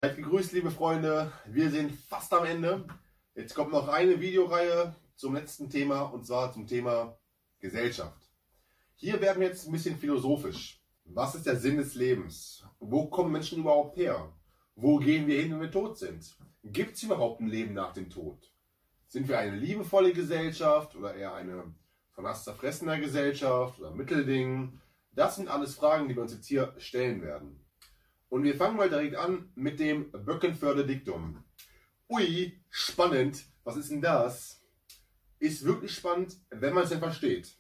Seid gegrüßt, liebe Freunde. Wir sind fast am Ende. Jetzt kommt noch eine Videoreihe zum letzten Thema, und zwar zum Thema Gesellschaft. Hier werden wir jetzt ein bisschen philosophisch. Was ist der Sinn des Lebens? Wo kommen Menschen überhaupt her? Wo gehen wir hin, wenn wir tot sind? Gibt es überhaupt ein Leben nach dem Tod? Sind wir eine liebevolle Gesellschaft oder eher eine von Hass zerfressene Gesellschaft oder Mittelding? Das sind alles Fragen, die wir uns jetzt hier stellen werden. Und wir fangen mal direkt an mit dem Böckenförder Diktum. Ui, spannend. Was ist denn das? Ist wirklich spannend, wenn man es denn versteht.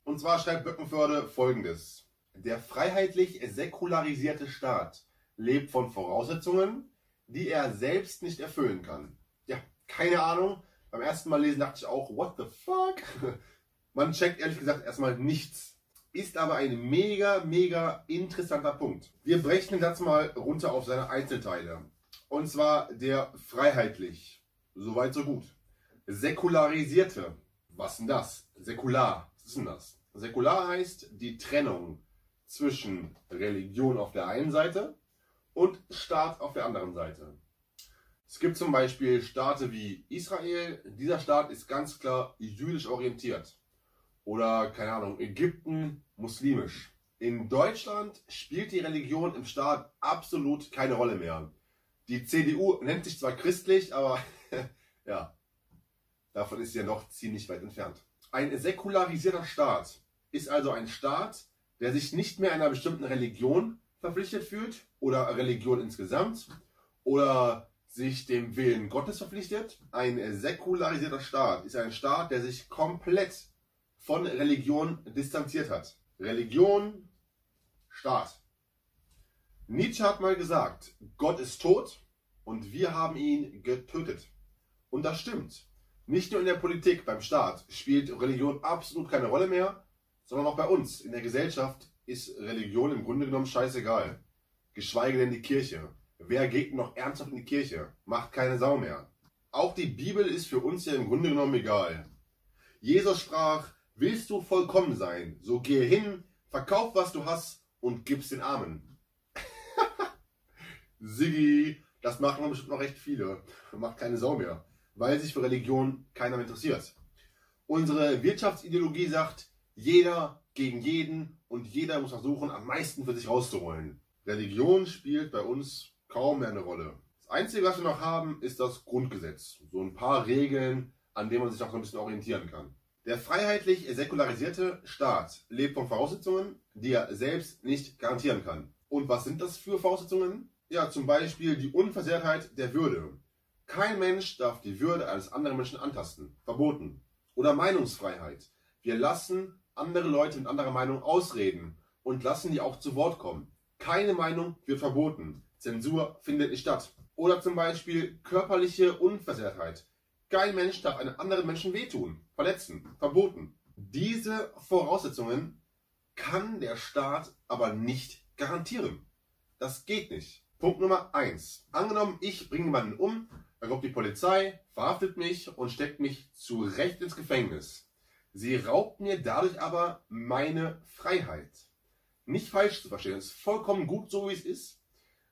Und zwar schreibt Böckenförde Folgendes. Der freiheitlich säkularisierte Staat lebt von Voraussetzungen, die er selbst nicht erfüllen kann. Ja, keine Ahnung. Beim ersten Mal lesen dachte ich auch, what the fuck? Man checkt ehrlich gesagt erstmal nichts. Ist aber ein mega interessanter Punkt. Wir brechen den Satz mal runter auf seine Einzelteile. Und zwar der freiheitlich. Soweit so gut. Säkularisierte. Was denn das? Säkular. Was ist denn das? Säkular heißt die Trennung zwischen Religion auf der einen Seite und Staat auf der anderen Seite. Es gibt zum Beispiel Staaten wie Israel. Dieser Staat ist ganz klar jüdisch orientiert. Oder, keine Ahnung, Ägypten muslimisch. In Deutschland spielt die Religion im Staat absolut keine Rolle mehr. Die CDU nennt sich zwar christlich, aber ja, davon ist sie ja noch ziemlich weit entfernt. Ein säkularisierter Staat ist also ein Staat, der sich nicht mehr einer bestimmten Religion verpflichtet fühlt oder Religion insgesamt oder sich dem Willen Gottes verpflichtet. Ein säkularisierter Staat ist ein Staat, der sich komplett von Religion distanziert hat. Religion, Staat. Nietzsche hat mal gesagt, Gott ist tot und wir haben ihn getötet. Und das stimmt. Nicht nur in der Politik, beim Staat spielt Religion absolut keine Rolle mehr, sondern auch bei uns. In der Gesellschaft ist Religion im Grunde genommen scheißegal. Geschweige denn die Kirche. Wer geht noch ernsthaft in die Kirche? Macht keine Sau mehr. Auch die Bibel ist für uns ja im Grunde genommen egal. Jesus sprach, willst du vollkommen sein, so gehe hin, verkauf was du hast und gib's den Armen. Siggi, das machen bestimmt noch recht viele. Macht keine Sau mehr, weil sich für Religion keiner mehr interessiert. Unsere Wirtschaftsideologie sagt, jeder gegen jeden und jeder muss versuchen, am meisten für sich rauszuholen. Religion spielt bei uns kaum mehr eine Rolle. Das Einzige, was wir noch haben, ist das Grundgesetz. So ein paar Regeln, an denen man sich auch so ein bisschen orientieren kann. Der freiheitlich säkularisierte Staat lebt von Voraussetzungen, die er selbst nicht garantieren kann. Und was sind das für Voraussetzungen? Ja, zum Beispiel die Unversehrtheit der Würde. Kein Mensch darf die Würde eines anderen Menschen antasten. Verboten. Oder Meinungsfreiheit. Wir lassen andere Leute mit anderer Meinung ausreden und lassen die auch zu Wort kommen. Keine Meinung wird verboten. Zensur findet nicht statt. Oder zum Beispiel körperliche Unversehrtheit. Kein Mensch darf einem anderen Menschen wehtun, verletzen, verboten. Diese Voraussetzungen kann der Staat aber nicht garantieren. Das geht nicht. Punkt Nummer 1. Angenommen, ich bringe jemanden um, dann kommt die Polizei, verhaftet mich und steckt mich zu Recht ins Gefängnis. Sie raubt mir dadurch aber meine Freiheit. Nicht falsch zu verstehen, es ist vollkommen gut so, wie es ist,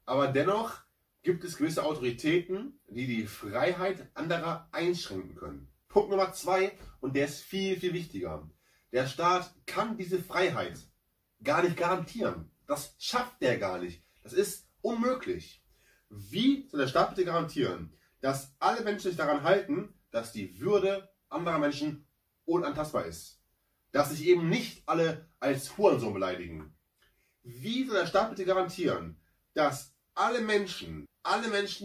aber dennoch gibt es gewisse Autoritäten, die die Freiheit anderer einschränken können. Punkt Nummer 2, und der ist viel wichtiger. Der Staat kann diese Freiheit gar nicht garantieren. Das schafft der gar nicht. Das ist unmöglich. Wie soll der Staat bitte garantieren, dass alle Menschen sich daran halten, dass die Würde anderer Menschen unantastbar ist? Dass sich eben nicht alle als Hurensohn beleidigen? Wie soll der Staat bitte garantieren, dass alle Menschen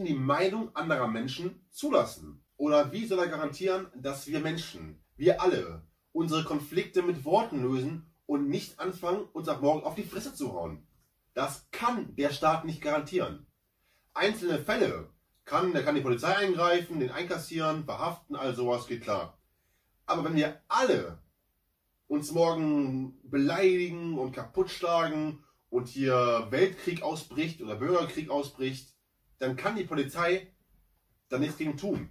die Meinung anderer Menschen zulassen? Oder wie soll er garantieren, dass wir Menschen, wir alle, unsere Konflikte mit Worten lösen und nicht anfangen, uns ab morgen auf die Fresse zu hauen? Das kann der Staat nicht garantieren. Einzelne Fälle da kann die Polizei eingreifen, den einkassieren, verhaften, all sowas, geht klar. Aber wenn wir alle uns morgen beleidigen und kaputt schlagen und hier Weltkrieg ausbricht oder Bürgerkrieg ausbricht, dann kann die Polizei da nichts gegen tun.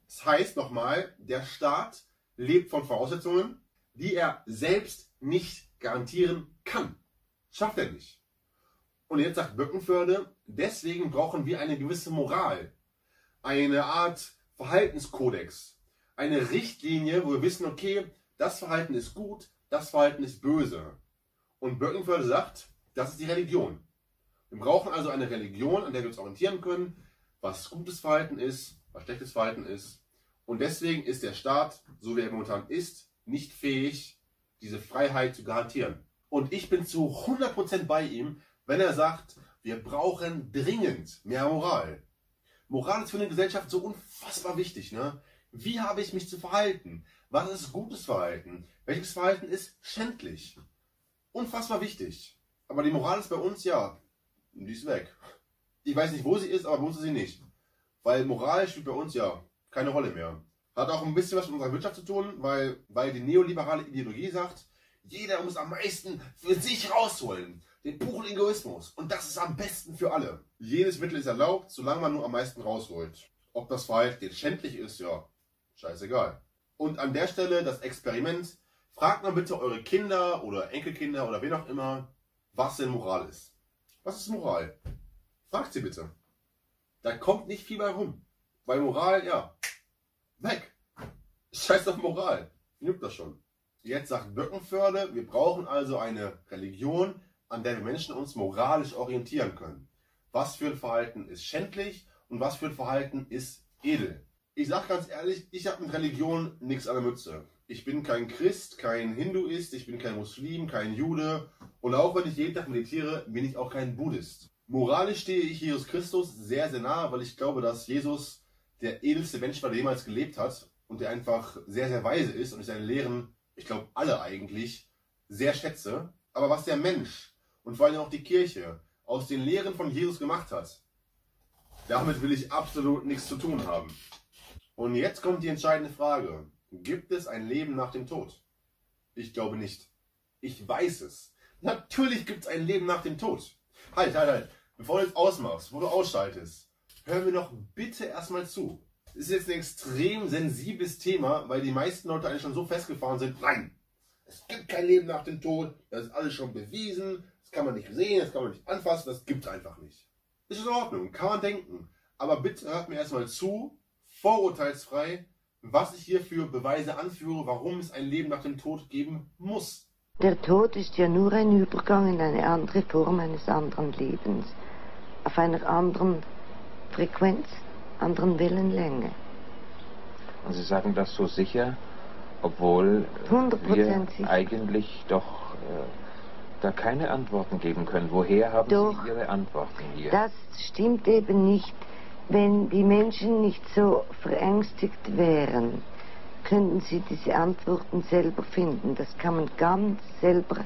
Das heißt nochmal, der Staat lebt von Voraussetzungen, die er selbst nicht garantieren kann. Schafft er nicht. Und jetzt sagt Böckenförde, deswegen brauchen wir eine gewisse Moral, eine Art Verhaltenskodex, eine Richtlinie, wo wir wissen, okay, das Verhalten ist gut, das Verhalten ist böse. Und Böckenförde sagt, das ist die Religion. Wir brauchen also eine Religion, an der wir uns orientieren können, was gutes Verhalten ist, was schlechtes Verhalten ist. Und deswegen ist der Staat, so wie er momentan ist, nicht fähig, diese Freiheit zu garantieren. Und ich bin zu 100% bei ihm, wenn er sagt, wir brauchen dringend mehr Moral. Moral ist für eine Gesellschaft so unfassbar wichtig, ne? Wie habe ich mich zu verhalten? Was ist gutes Verhalten? Welches Verhalten ist schändlich? Unfassbar wichtig. Aber die Moral ist bei uns, ja, die ist weg. Ich weiß nicht, wo sie ist, aber bei uns ist sie nicht. Weil Moral spielt bei uns ja keine Rolle mehr. Hat auch ein bisschen was mit unserer Wirtschaft zu tun, weil die neoliberale Ideologie sagt, jeder muss am meisten für sich rausholen. Den puren Egoismus. Und das ist am besten für alle. Jedes Mittel ist erlaubt, solange man nur am meisten rausholt. Ob das Verhalten jetzt schändlich ist, ja, scheißegal. Und an der Stelle das Experiment. Fragt mal bitte eure Kinder oder Enkelkinder oder wen auch immer, was denn Moral ist. Was ist Moral? Fragt sie bitte. Da kommt nicht viel bei rum. Weil Moral, ja, weg. Scheiß auf Moral. Genügt das schon. Jetzt sagt Böckenförde, wir brauchen also eine Religion, an der wir Menschen uns moralisch orientieren können. Was für ein Verhalten ist schändlich und was für ein Verhalten ist edel. Ich sage ganz ehrlich, ich habe mit Religion nichts an der Mütze. Ich bin kein Christ, kein Hinduist, ich bin kein Muslim, kein Jude. Und auch wenn ich jeden Tag meditiere, bin ich auch kein Buddhist. Moralisch stehe ich Jesus Christus sehr, sehr nahe, weil ich glaube, dass Jesus der edelste Mensch war, der jemals gelebt hat und der einfach sehr, sehr weise ist und ich seine Lehren, ich glaube alle eigentlich, sehr schätze. Aber was der Mensch und vor allem auch die Kirche aus den Lehren von Jesus gemacht hat, damit will ich absolut nichts zu tun haben. Und jetzt kommt die entscheidende Frage. Gibt es ein Leben nach dem Tod? Ich glaube nicht. Ich weiß es. Natürlich gibt es ein Leben nach dem Tod. Halt. Bevor du jetzt ausmachst, wo du ausschaltest, hör mir doch bitte erstmal zu. Das ist jetzt ein extrem sensibles Thema, weil die meisten Leute eigentlich schon so festgefahren sind. Nein, es gibt kein Leben nach dem Tod. Das ist alles schon bewiesen. Das kann man nicht sehen, das kann man nicht anfassen. Das gibt es einfach nicht. Ist in Ordnung, kann man denken. Aber bitte hört mir erstmal zu, vorurteilsfrei, was ich hier für Beweise anführe, warum es ein Leben nach dem Tod geben muss. Der Tod ist ja nur ein Übergang in eine andere Form eines anderen Lebens, auf einer anderen Frequenz, anderen Wellenlänge. Und Sie sagen das so sicher, obwohl wir sicher eigentlich doch da keine Antworten geben können. Woher haben Sie Ihre Antworten hier? Das stimmt eben nicht. Wenn die Menschen nicht so verängstigt wären, könnten sie diese Antworten selber finden. Das kann man ganz selber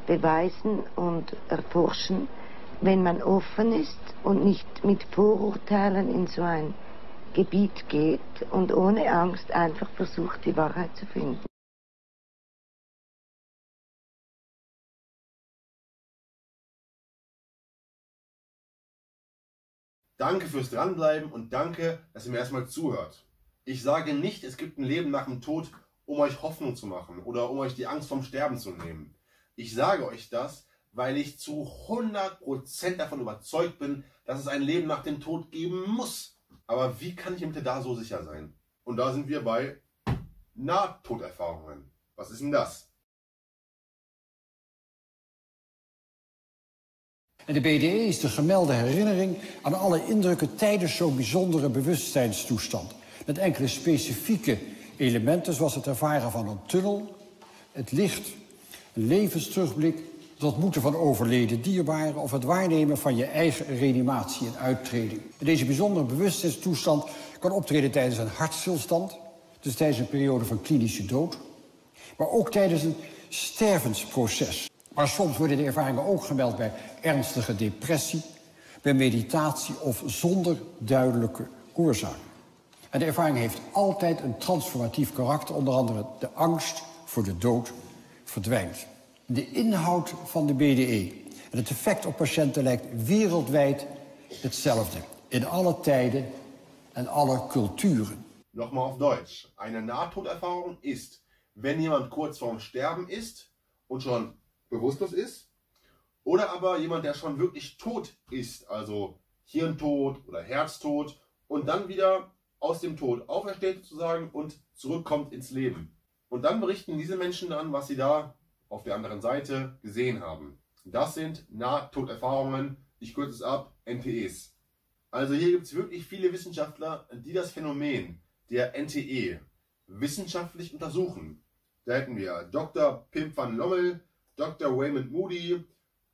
beweisen und erforschen, wenn man offen ist und nicht mit Vorurteilen in so ein Gebiet geht und ohne Angst einfach versucht, die Wahrheit zu finden. Danke fürs Dranbleiben und danke, dass ihr mir erstmal zuhört. Ich sage nicht, es gibt ein Leben nach dem Tod, um euch Hoffnung zu machen oder um euch die Angst vom Sterben zu nehmen. Ich sage euch das, weil ich zu 100% davon überzeugt bin, dass es ein Leben nach dem Tod geben muss. Aber wie kann ich bitte da so sicher sein? Und da sind wir bei Nahtoderfahrungen. Was ist denn das? En de BDE is de gemelde herinnering aan alle indrukken tijdens zo'n bijzondere bewustzijnstoestand. Met enkele specifieke elementen zoals het ervaren van een tunnel, het licht, een levensterugblik, het ontmoeten van overleden dierbaren of het waarnemen van je eigen reanimatie en uittreding. En deze bijzondere bewustzijnstoestand kan optreden tijdens een hartstilstand, dus tijdens een periode van klinische dood, maar ook tijdens een stervensproces. Maar soms worden de ervaringen ook gemeld bij ernstige depressie, bij meditatie of zonder duidelijke oorzaak. En de ervaring heeft altijd een transformatief karakter, onder andere de angst voor de dood verdwijnt. De inhoud van de BDE en het effect op patiënten lijkt wereldwijd hetzelfde, in alle tijden en alle culturen. Nochmal auf Deutsch. Eine Nahtoderfahrung ist, wenn jemand kurz vorm Sterben ist und schon bewusstlos ist, oder aber jemand, der schon wirklich tot ist, also Hirntod oder Herztod und dann wieder aus dem Tod aufersteht sozusagen und zurückkommt ins Leben. Und dann berichten diese Menschen dann, was sie da auf der anderen Seite gesehen haben. Das sind Nahtoderfahrungen, ich kürze es ab, NTEs. Also hier gibt es wirklich viele Wissenschaftler, die das Phänomen der NTE wissenschaftlich untersuchen. Da hätten wir Dr. Pim van Lommel, Dr. Raymond Moody,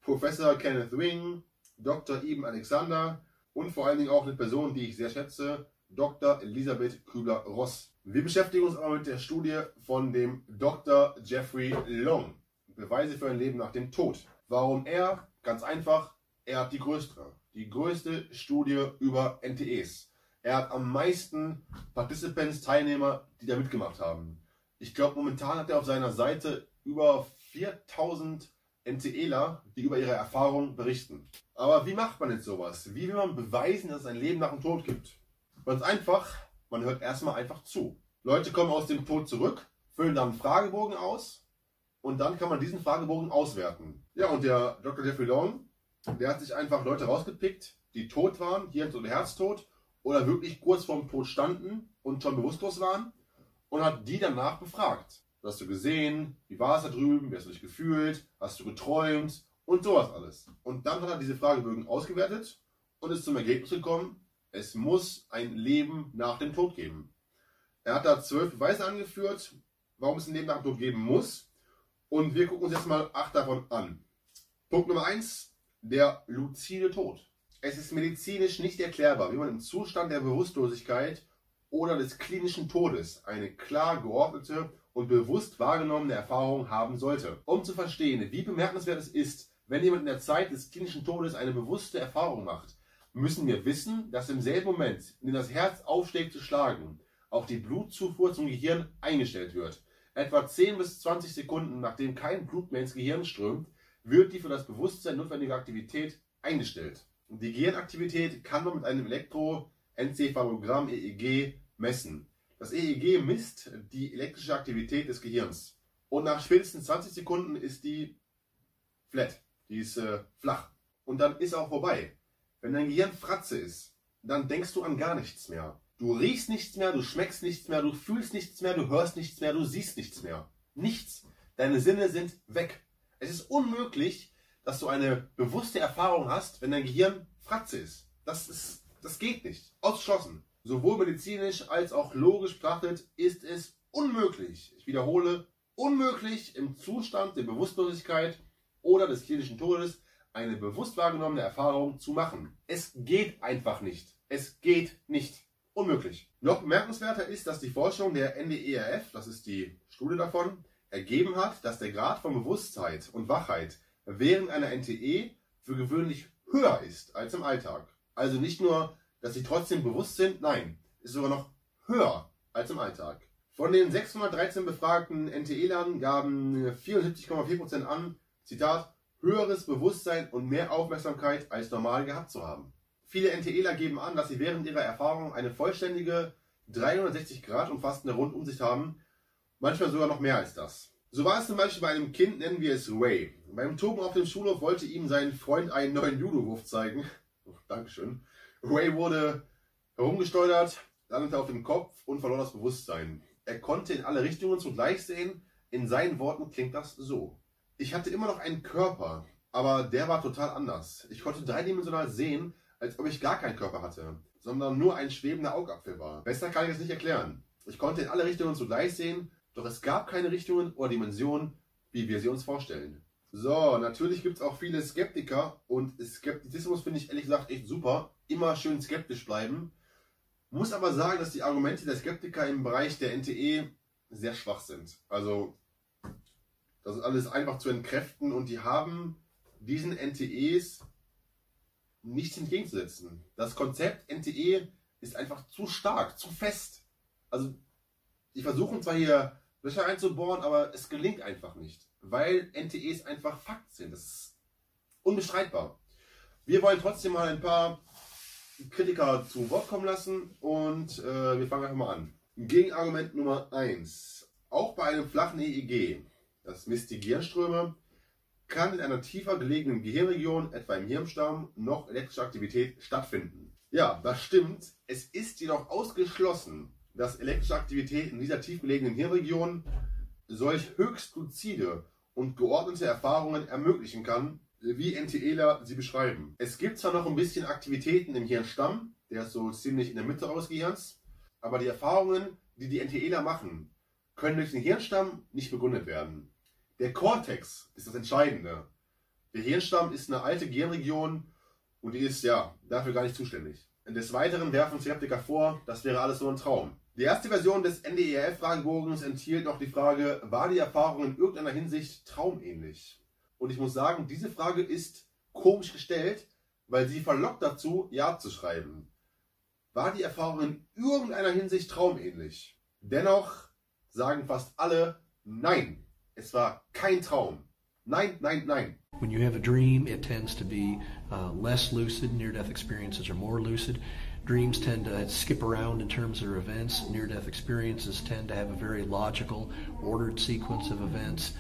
Professor Kenneth Wing, Dr. Eben Alexander und vor allen Dingen auch eine Person, die ich sehr schätze, Dr. Elisabeth Kübler-Ross. Wir beschäftigen uns aber mit der Studie von dem Dr. Jeffrey Long. Beweise für ein Leben nach dem Tod. Warum er? Ganz einfach, er hat die größte Studie über NTEs. Er hat am meisten Participants, Teilnehmer, die da mitgemacht haben. Ich glaube, momentan hat er auf seiner Seite über 4000 NTEler, die über ihre Erfahrungen berichten. Aber wie macht man jetzt sowas? Wie will man beweisen, dass es ein Leben nach dem Tod gibt? Ganz einfach, man hört erstmal einfach zu. Leute kommen aus dem Tod zurück, füllen dann einen Fragebogen aus und dann kann man diesen Fragebogen auswerten. Ja, und der Dr. Jeffrey Long, der hat sich einfach Leute rausgepickt, die tot waren, Hirn- oder Herztod, oder wirklich kurz vorm Tod standen und schon bewusstlos waren und hat die danach befragt. Was hast du gesehen? Wie war es da drüben? Wie hast du dich gefühlt? Hast du geträumt? Und sowas alles. Und dann hat er diese Fragebögen ausgewertet und ist zum Ergebnis gekommen, es muss ein Leben nach dem Tod geben. Er hat da 12 Beweise angeführt, warum es ein Leben nach dem Tod geben muss. Und wir gucken uns jetzt mal 8 davon an. Punkt Nummer 1, der luzide Tod. Es ist medizinisch nicht erklärbar, wie man im Zustand der Bewusstlosigkeit oder des klinischen Todes eine klar geordnete und bewusst wahrgenommene Erfahrung haben sollte. Um zu verstehen, wie bemerkenswert es ist, wenn jemand in der Zeit des klinischen Todes eine bewusste Erfahrung macht, müssen wir wissen, dass im selben Moment, in dem das Herz aufschlägt zu schlagen, auch die Blutzufuhr zum Gehirn eingestellt wird. Etwa 10 bis 20 Sekunden, nachdem kein Blut mehr ins Gehirn strömt, wird die für das Bewusstsein notwendige Aktivität eingestellt. Die Gehirnaktivität kann man mit einem Elektroenzephalogramm EEG messen. Das EEG misst die elektrische Aktivität des Gehirns. Und nach spätestens 20 Sekunden ist die flat, die ist flach. Und dann ist auch vorbei. Wenn dein Gehirn Fratze ist, dann denkst du an gar nichts mehr. Du riechst nichts mehr, du schmeckst nichts mehr, du fühlst nichts mehr, du hörst nichts mehr, du siehst nichts mehr. Nichts. Deine Sinne sind weg. Es ist unmöglich, dass du eine bewusste Erfahrung hast, wenn dein Gehirn Fratze ist. Das geht nicht. Ausgeschlossen. Sowohl medizinisch als auch logisch betrachtet ist es unmöglich. Ich wiederhole, unmöglich im Zustand der Bewusstlosigkeit oder des klinischen Todes eine bewusst wahrgenommene Erfahrung zu machen. Es geht einfach nicht. Es geht nicht. Unmöglich. Noch bemerkenswerter ist, dass die Forschung der NDERF, das ist die Studie davon, ergeben hat, dass der Grad von Bewusstheit und Wachheit während einer NTE für gewöhnlich höher ist als im Alltag. Also nicht nur, dass sie trotzdem bewusst sind, nein, ist sogar noch höher als im Alltag. Von den 613 befragten NTE-Lern gaben 74,4% an, Zitat, höheres Bewusstsein und mehr Aufmerksamkeit als normal gehabt zu haben. Viele NTEler geben an, dass sie während ihrer Erfahrung eine vollständige 360 Grad umfassende Rundumsicht haben, manchmal sogar noch mehr als das. So war es zum Beispiel bei einem Kind, nennen wir es Ray. Beim Toben auf dem Schulhof wollte ihm sein Freund einen neuen Judo-Wurf zeigen. Oh, Dankeschön. Ray wurde herumgesteuert, landete auf dem Kopf und verlor das Bewusstsein. Er konnte in alle Richtungen zugleich sehen. In seinen Worten klingt das so. Ich hatte immer noch einen Körper, aber der war total anders. Ich konnte dreidimensional sehen, als ob ich gar keinen Körper hatte, sondern nur ein schwebender Augapfel war. Besser kann ich es nicht erklären. Ich konnte in alle Richtungen zugleich sehen, doch es gab keine Richtungen oder Dimensionen, wie wir sie uns vorstellen. So, natürlich gibt es auch viele Skeptiker und Skeptizismus finde ich ehrlich gesagt echt super. Immer schön skeptisch bleiben. Muss aber sagen, dass die Argumente der Skeptiker im Bereich der NTE sehr schwach sind. Also, das ist alles einfach zu entkräften und die haben diesen NTEs nichts entgegenzusetzen. Das Konzept NTE ist einfach zu stark, zu fest. Also, die versuchen zwar hier Löcher einzubohren, aber es gelingt einfach nicht, weil NTEs einfach Fakt sind. Das ist unbestreitbar. Wir wollen trotzdem mal ein paar Kritiker zu Wort kommen lassen und wir fangen einfach mal an. Gegenargument Nummer 1. Auch bei einem flachen EEG, das misst die Gehirnströme, kann in einer tiefer gelegenen Gehirnregion, etwa im Hirnstamm, noch elektrische Aktivität stattfinden. Ja, das stimmt. Es ist jedoch ausgeschlossen, dass elektrische Aktivität in dieser tief gelegenen Hirnregion solch höchst luzide und geordnete Erfahrungen ermöglichen kann, wie NTEler sie beschreiben. Es gibt zwar noch ein bisschen Aktivitäten im Hirnstamm, der ist so ziemlich in der Mitte eures Gehirns, aber die Erfahrungen, die die NTEler machen, können durch den Hirnstamm nicht begründet werden. Der Kortex ist das Entscheidende. Der Hirnstamm ist eine alte Gehirnregion und die ist ja dafür gar nicht zuständig. Des Weiteren werfen Skeptiker vor, das wäre alles nur ein Traum. Die erste Version des NDERF-Fragebogens enthielt noch die Frage, war die Erfahrung in irgendeiner Hinsicht traumähnlich? Und ich muss sagen, diese Frage ist komisch gestellt, weil sie verlockt dazu, Ja zu schreiben. War die Erfahrung in irgendeiner Hinsicht traumähnlich? Dennoch sagen fast alle, nein, es war kein Traum. Nein, nein, nein. When you have a dream, it tends to be less lucid. Near-death experiences are more lucid. Dreams tend to skip around in terms of their events. Near-death experiences tend to have a very logical, ordered sequence of events.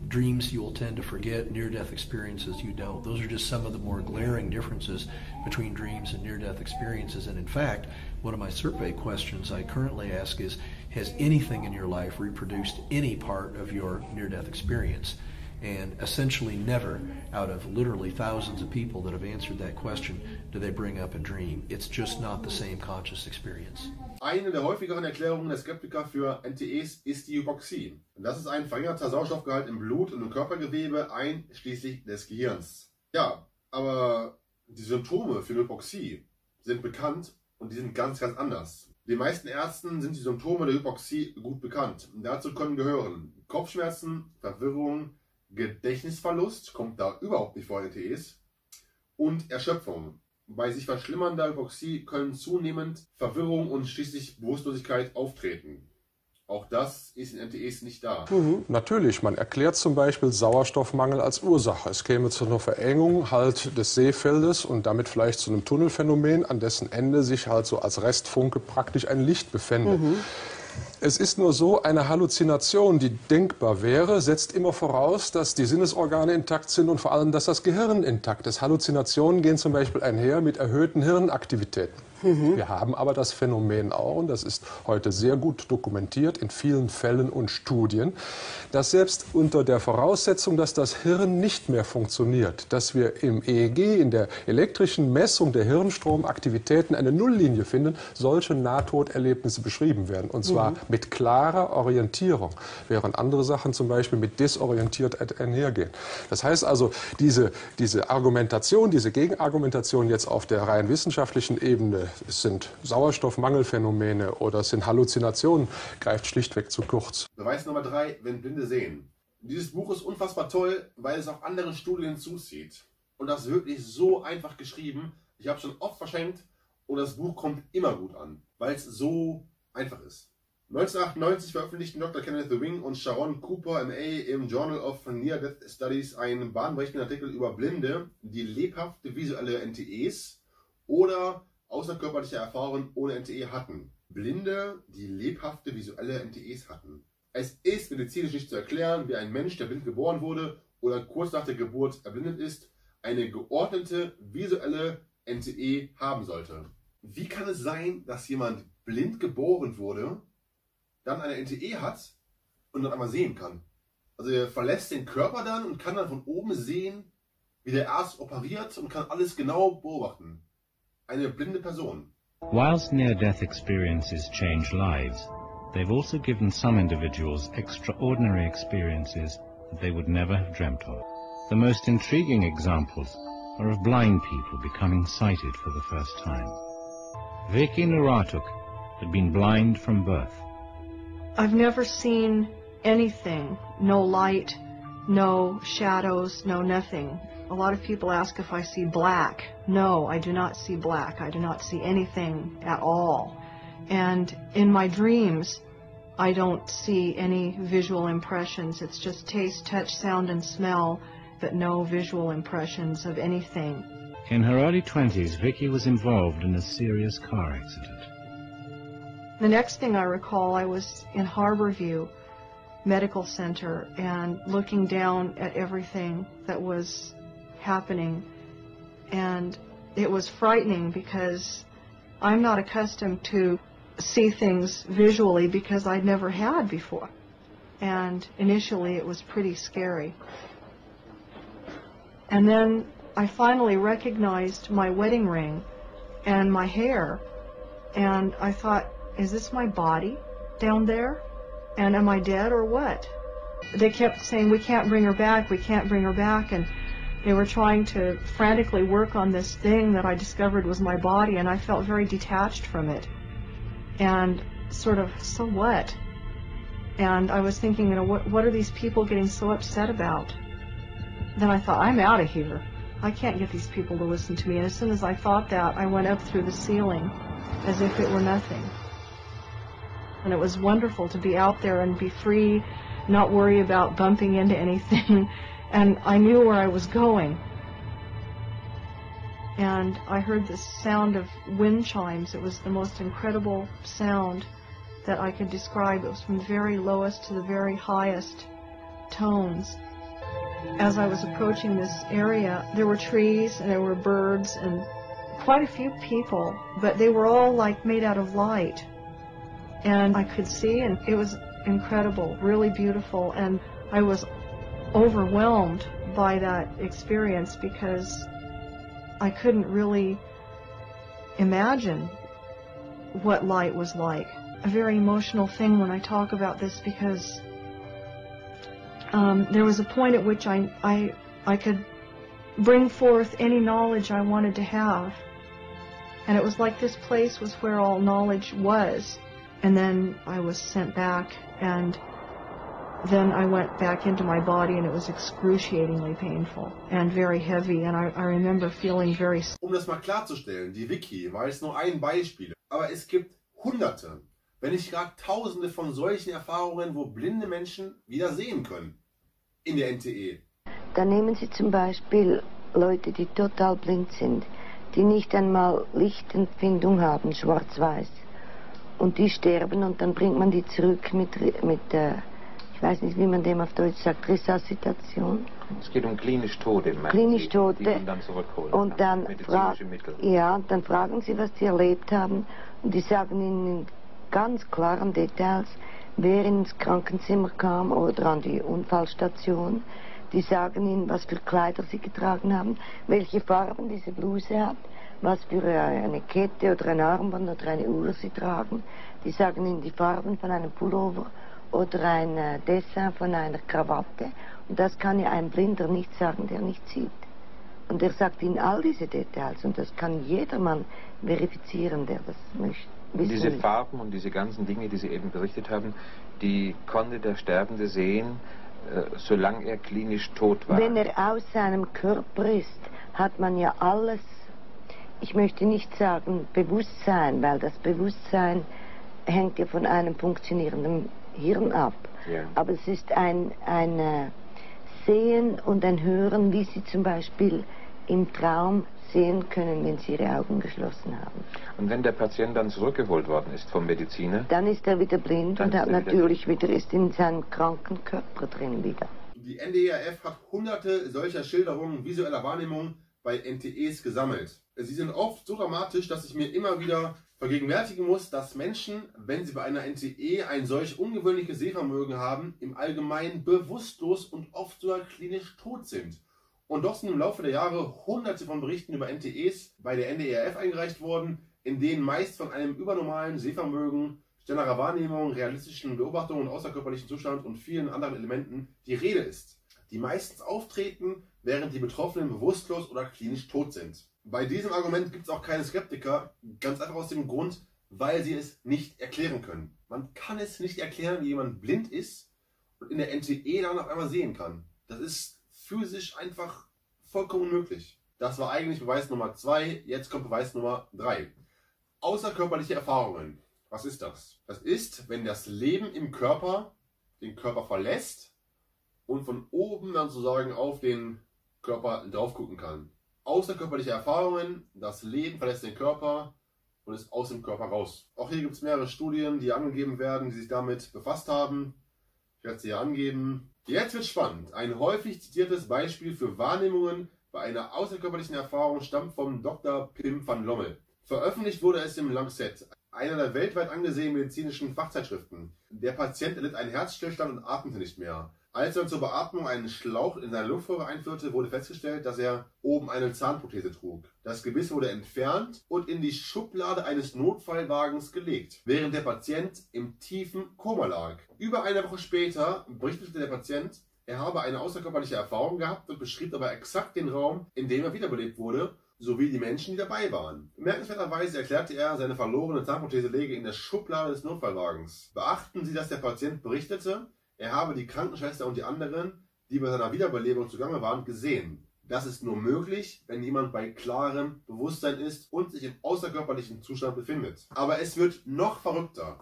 Dreams you will tend to forget, near-death experiences you don't. Those are just some of the more glaring differences between dreams and near-death experiences. And in fact, one of my survey questions I currently ask is, has anything in your life reproduced any part of your near-death experience? And essentially never, out of literally thousands of people that have answered that question, do they bring up a dream. It's just not the same conscious experience. Eine der häufigeren Erklärungen der Skeptiker für NTEs ist die Hypoxie. Das ist ein verringerter Sauerstoffgehalt im Blut und im Körpergewebe, einschließlich des Gehirns. Ja, aber die Symptome für Hypoxie sind bekannt und die sind ganz, ganz anders. Den meisten Ärzten sind die Symptome der Hypoxie gut bekannt. Dazu können gehören Kopfschmerzen, Verwirrung, Gedächtnisverlust, kommt da überhaupt nicht vor NTEs, und Erschöpfung. Bei sich verschlimmernder Hypoxie können zunehmend Verwirrung und schließlich Bewusstlosigkeit auftreten. Auch das ist in NTEs nicht da. Natürlich, man erklärt zum Beispiel Sauerstoffmangel als Ursache. Es käme zu einer Verengung halt des Sehfeldes und damit vielleicht zu einem Tunnelphänomen, an dessen Ende sich halt so als Restfunke praktisch ein Licht befände. Es ist nur so, eine Halluzination, die denkbar wäre, setzt immer voraus, dass die Sinnesorgane intakt sind und vor allem, dass das Gehirn intakt ist. Halluzinationen gehen zum Beispiel einher mit erhöhten Hirnaktivitäten. Wir haben aber das Phänomen auch, und das ist heute sehr gut dokumentiert in vielen Fällen und Studien, dass selbst unter der Voraussetzung, dass das Hirn nicht mehr funktioniert, dass wir im EEG, in der elektrischen Messung der Hirnstromaktivitäten eine Nulllinie finden, solche Nahtoderlebnisse beschrieben werden. Und zwar mit klarer Orientierung, während andere Sachen zum Beispiel mit desorientiert einhergehen. Das heißt also, diese Argumentation, diese Gegenargumentation jetzt auf der rein wissenschaftlichen Ebene, es sind Sauerstoffmangelphänomene oder es sind Halluzinationen, greift schlichtweg zu kurz. Beweis Nummer 3, wenn Blinde sehen. Dieses Buch ist unfassbar toll, weil es auf andere Studien zuzieht. Und das ist wirklich so einfach geschrieben. Ich habe es schon oft verschenkt und das Buch kommt immer gut an, weil es so einfach ist. 1998 veröffentlichten Dr. Kenneth Wing und Sharon Cooper MA im Journal of Near-Death Studies einen bahnbrechenden Artikel über Blinde, die lebhafte visuelle NTEs oder außerkörperliche Erfahrungen ohne NTE hatten. Blinde, die lebhafte visuelle NTEs hatten. Es ist medizinisch nicht zu erklären, wie ein Mensch, der blind geboren wurde oder kurz nach der Geburt erblindet ist, eine geordnete visuelle NTE haben sollte. Wie kann es sein, dass jemand blind geboren wurde, dann eine NTE hat und dann einmal sehen kann? Also er verlässt den Körper dann und kann dann von oben sehen, wie der Arzt operiert und kann alles genau beobachten. Eine blinde Person. Whilst near-death experiences change lives, they've also given some individuals extraordinary experiences that they would never have dreamt of. The most intriguing examples are of blind people becoming sighted for the first time. Vicky Nuratuk had been blind from birth. I've never seen anything, no light, no shadows, no nothing. A lot of people ask if I see black. No, I do not see black. I do not see anything at all. And in my dreams, I don't see any visual impressions. It's just taste, touch, sound, and smell, but no visual impressions of anything. In her early 20s, Vicky was involved in a serious car accident. The next thing I recall, I was in Harborview Medical Center and looking down at everything that was happening. And it was frightening because I'm not accustomed to see things visually because I'd never had before. And initially it was pretty scary. And then I finally recognized my wedding ring and my hair. And I thought, is this my body down there? And am I dead or what? They kept saying, we can't bring her back, we can't bring her back. And they were trying to frantically work on this thing that I discovered was my body, and I felt very detached from it. And sort of, so what? And I was thinking, you know, what are these people getting so upset about? Then I thought, I'm out of here. I can't get these people to listen to me. And as soon as I thought that, I went up through the ceiling as if it were nothing. And it was wonderful to be out there and be free, not worry about bumping into anything. And I knew where I was going. And I heard this sound of wind chimes. It was the most incredible sound that I could describe. It was from the very lowest to the very highest tones. As I was approaching this area, there were trees and there were birds and quite a few people, but they were all like made out of light. And I could see, and it was incredible, really beautiful, and I was overwhelmed by that experience because I couldn't really imagine what light was like. A very emotional thing when I talk about this because there was a point at which I could bring forth any knowledge I wanted to have. And it was like this place was where all knowledge was. And then I was sent back, and then I went back into my body, and it was excruciatingly painful and very heavy, and I remember feeling very... Das mal klarzustellen, die Wiki war jetzt nur ein Beispiel, aber es gibt Hunderte, wenn nicht gar Tausende von solchen Erfahrungen, wo blinde Menschen wieder sehen können in der NTE. Da nehmen Sie zum Beispiel Leute, die total blind sind, die nicht einmal Lichtempfindung haben, schwarz-weiß. Und die sterben und dann bringt man die zurück mit ich weiß nicht, wie man dem auf Deutsch sagt, Resuscitation. Es geht um klinisch Tote, klinisch Tote. Die man dann zurückholen und kann, dann medizinische Mittel. Ja, dann fragen sie, was sie erlebt haben. Und die sagen ihnen in ganz klaren Details, wer ins Krankenzimmer kam oder an die Unfallstation. Die sagen ihnen, was für Kleider sie getragen haben, welche Farben diese Bluse hat, was für eine Kette oder ein Armband oder eine Uhr sie tragen. Die sagen ihnen die Farben von einem Pullover oder ein Dessin von einer Krawatte. Und das kann ja ein Blinder nicht sagen, der nicht sieht. Und er sagt ihnen all diese Details und das kann jedermann verifizieren, der das möchte. Diese Farben und diese ganzen Dinge, die Sie eben berichtet haben, die konnte der Sterbende sehen, solange er klinisch tot war. Wenn er aus seinem Körper ist, hat man ja alles, ich möchte nicht sagen Bewusstsein, weil das Bewusstsein hängt ja von einem funktionierenden Hirn ab. Ja. Aber es ist ein Sehen und ein Hören, wie Sie zum Beispiel im Traum sehen können, wenn Sie Ihre Augen geschlossen haben. Und wenn der Patient dann zurückgeholt worden ist vom Mediziner? Dann ist er wieder blind und hat natürlich wieder, ist in seinem kranken Körper drin wieder. Die NDRF hat hunderte solcher Schilderungen visueller Wahrnehmung bei NTEs gesammelt. Sie sind oft so dramatisch, dass ich mir immer wieder vergegenwärtigen muss, dass Menschen, wenn sie bei einer NTE ein solch ungewöhnliches Sehvermögen haben, im Allgemeinen bewusstlos und oft sogar klinisch tot sind. Und doch sind im Laufe der Jahre hunderte von Berichten über NTEs bei der NDRF eingereicht worden, in denen meist von einem übernormalen Sehvermögen, stellerer Wahrnehmung, realistischen Beobachtungen, außerkörperlichen Zustand und vielen anderen Elementen die Rede ist, die meistens auftreten, während die Betroffenen bewusstlos oder klinisch tot sind. Bei diesem Argument gibt es auch keine Skeptiker, ganz einfach aus dem Grund, weil sie es nicht erklären können. Man kann es nicht erklären, wie jemand blind ist und in der NTE dann auf einmal sehen kann. Das ist physisch einfach vollkommen unmöglich. Das war eigentlich Beweis Nummer 2, jetzt kommt Beweis Nummer 3. Außerkörperliche Erfahrungen. Was ist das? Das ist, wenn das Leben im Körper den Körper verlässt und von oben dann sozusagen auf den Körper drauf gucken kann. Außerkörperliche Erfahrungen, das Leben verlässt den Körper und ist aus dem Körper raus. Auch hier gibt es mehrere Studien, die angegeben werden, die sich damit befasst haben. Ich werde sie hier angeben. Jetzt wird spannend. Ein häufig zitiertes Beispiel für Wahrnehmungen bei einer außerkörperlichen Erfahrung stammt vom Dr. Pim van Lommel. Veröffentlicht wurde es im Lancet, einer der weltweit angesehenen medizinischen Fachzeitschriften. Der Patient erlitt einen Herzstillstand und atmete nicht mehr. Als er zur Beatmung einen Schlauch in seine Luftröhre einführte, wurde festgestellt, dass er oben eine Zahnprothese trug. Das Gebiss wurde entfernt und in die Schublade eines Notfallwagens gelegt, während der Patient im tiefen Koma lag. Über eine Woche später berichtete der Patient, er habe eine außerkörperliche Erfahrung gehabt und beschrieb aber exakt den Raum, in dem er wiederbelebt wurde, sowie die Menschen, die dabei waren. Bemerkenswerterweise erklärte er, seine verlorene Zahnprothese läge in der Schublade des Notfallwagens. Beachten Sie, dass der Patient berichtete, er habe die Krankenschwester und die anderen, die bei seiner Wiederbelebung zugange waren, gesehen. Das ist nur möglich, wenn jemand bei klarem Bewusstsein ist und sich im außerkörperlichen Zustand befindet. Aber es wird noch verrückter.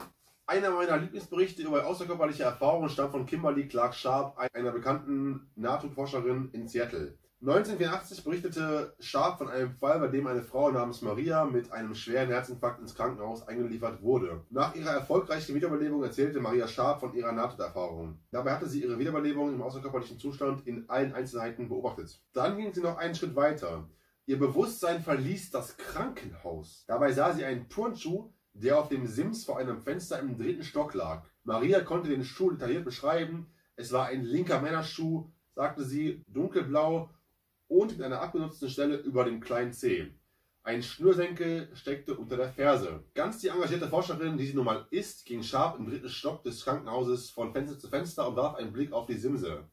Einer meiner Lieblingsberichte über außerkörperliche Erfahrungen stammt von Kimberly Clark Sharp, einer bekannten Nahtoderforscherin in Seattle. 1984 berichtete Sharp von einem Fall, bei dem eine Frau namens Maria mit einem schweren Herzinfarkt ins Krankenhaus eingeliefert wurde. Nach ihrer erfolgreichen Wiederbelebung erzählte Maria Sharp von ihrer Nahtoderfahrung. Dabei hatte sie ihre Wiederbelebung im außerkörperlichen Zustand in allen Einzelheiten beobachtet. Dann ging sie noch einen Schritt weiter. Ihr Bewusstsein verließ das Krankenhaus. Dabei sah sie einen Turnschuh, der auf dem Sims vor einem Fenster im 3. Stock lag. Maria konnte den Schuh detailliert beschreiben. Es war ein linker Männerschuh, sagte sie, dunkelblau, und mit einer abgenutzten Stelle über dem kleinen Zeh. Ein Schnürsenkel steckte unter der Ferse. Ganz die engagierte Forscherin, die sie nun mal ist, ging Sharp im 3. Stock des Krankenhauses von Fenster zu Fenster und warf einen Blick auf die Simse.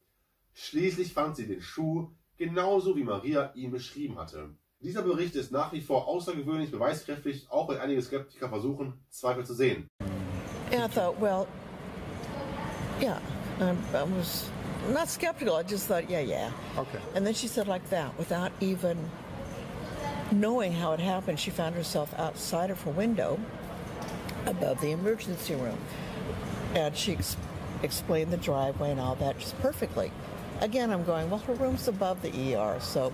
Schließlich fand sie den Schuh, genauso wie Maria ihn beschrieben hatte. Dieser Bericht ist nach wie vor außergewöhnlich beweiskräftig, auch wenn einige Skeptiker versuchen, Zweifel zu sehen. And I thought, well, yeah, I was not skeptical. I just thought, yeah. Okay. And then she said like that, without even knowing how it happened, she found herself outside of her window above the emergency room. And she explained the driveway and all that just perfectly. Again, I'm going, well, her room's above the ER, so,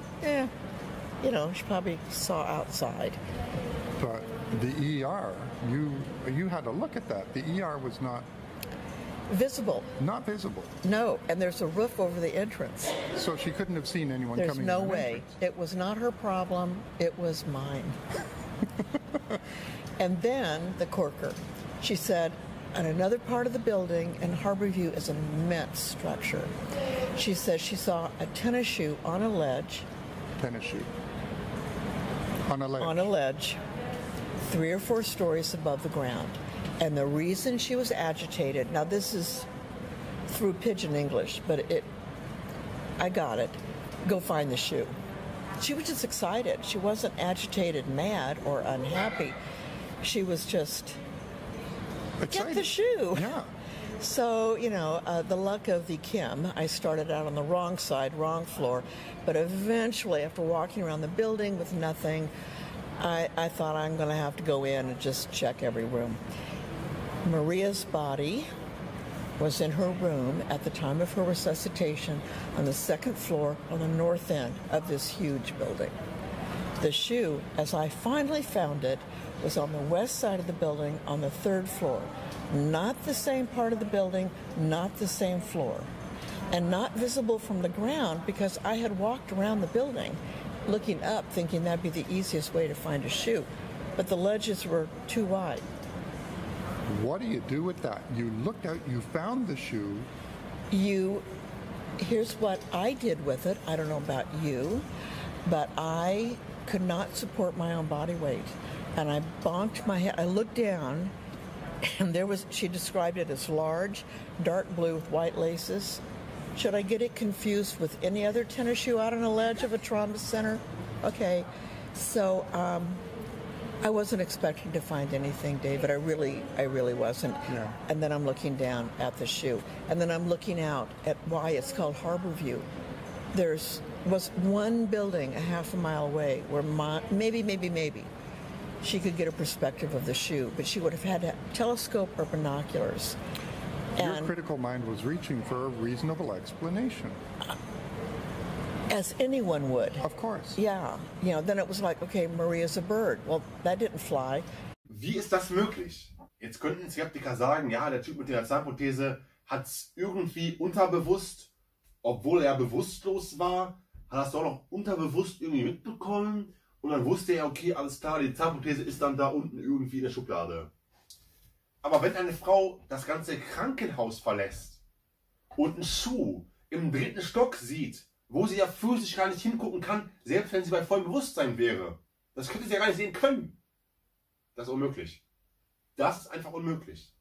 you know, she probably saw outside. But the ER, you had to look at that. The ER was not visible. Not visible. No, and there's a roof over the entrance. So she couldn't have seen anyone There's coming no in the way. entrance. It was not her problem. It was mine. And then the corker. She said, on another part of the building, and Harborview is an immense structure. She says she saw a tennis shoe on a ledge. Tennis shoe. On a ledge. On a ledge, 3 or 4 stories above the ground. And the reason she was agitated, now this is through pidgin English, but I got it. Go find the shoe. She was just excited. She wasn't agitated, mad, or unhappy. She was just, excited. Get the shoe. Yeah. So, you know, the luck of the Kim, I started out on the wrong side, wrong floor, but eventually, after walking around the building with nothing, I thought I'm going to have to go in and just check every room. Maria's body was in her room at the time of her resuscitation on the 2nd floor on the north end of this huge building. The shoe, as I finally found it, was on the west side of the building on the 3rd floor. Not the same part of the building, not the same floor, and not visible from the ground because I had walked around the building looking up thinking that'd be the easiest way to find a shoe, but the ledges were too wide. What do you do with that? You looked out, you found the shoe. Here's what I did with it. I don't know about you, but I could not support my own body weight. And I bonked my head. I looked down, and she described it as large, dark blue with white laces. Should I get it confused with any other tennis shoe out on a ledge of a trauma center? Okay. So, I wasn't expecting to find anything, David. I really wasn't. Yeah. And then I'm looking down at the shoe. And then I'm looking out at why it's called Harborview. Was one building a half a mile away where maybe she could get a perspective of the shoe, but she would have had to telescope or binoculars. Your critical mind was reaching for a reasonable explanation. As anyone would. Of course. Yeah. You know, then it was like, okay, Maria's a bird. Well, that didn't fly. Wie ist das möglich? Jetzt könnten Skeptiker sagen, ja, der Typ mit der Zahnprothese hat es irgendwie unterbewusst, obwohl er bewusstlos war, hat er es doch noch unterbewusst irgendwie mitbekommen und dann wusste er, okay, alles klar, die Zahnprothese ist dann da unten irgendwie in der Schublade. Aber wenn eine Frau das ganze Krankenhaus verlässt und einen Schuh im 3. Stock sieht, wo sie ja physisch gar nicht hingucken kann, selbst wenn sie bei vollem Bewusstsein wäre, das könnte sie ja gar nicht sehen können. Das ist unmöglich. Das ist einfach unmöglich.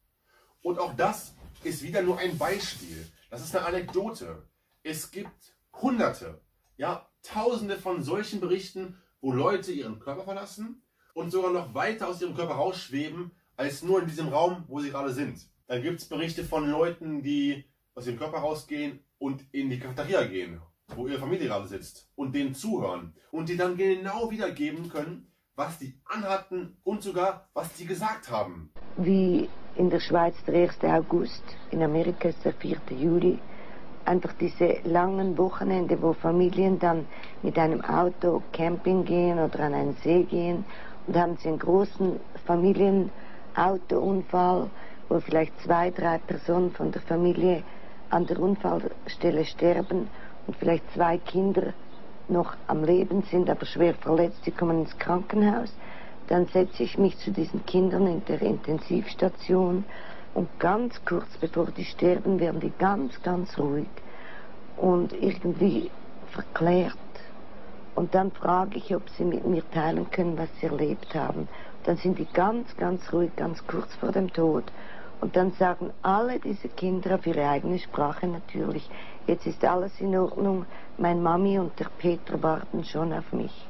Und auch das ist wieder nur ein Beispiel. Das ist eine Anekdote. Es gibt Hunderte, ja, Tausende von solchen Berichten, wo Leute ihren Körper verlassen und sogar noch weiter aus ihrem Körper rausschweben, als nur in diesem Raum, wo sie gerade sind. Dann gibt es Berichte von Leuten, die aus ihrem Körper rausgehen und in die Cafeteria gehen, wo ihre Familie gerade sitzt und denen zuhören und die dann genau wiedergeben können, was die anhatten und sogar, was die gesagt haben. Wie in der Schweiz der 1. August, in Amerika ist der 4. Juli. Einfach diese langen Wochenende, wo Familien dann mit einem Auto Camping gehen oder an einen See gehen und haben sie einen großen Familienautounfall, wo vielleicht 2, 3 Personen von der Familie an der Unfallstelle sterben und vielleicht 2 Kinder noch am Leben sind, aber schwer verletzt, die kommen ins Krankenhaus. Dann setze ich mich zu diesen Kindern in der Intensivstation und ganz kurz bevor die sterben, werden die ganz, ganz ruhig und irgendwie verklärt. Und dann frage ich, ob sie mit mir teilen können, was sie erlebt haben. Dann sind die ganz, ganz ruhig, ganz kurz vor dem Tod. Und dann sagen alle diese Kinder auf ihre eigene Sprache natürlich, jetzt ist alles in Ordnung, mein Mami und der Peter warten schon auf mich.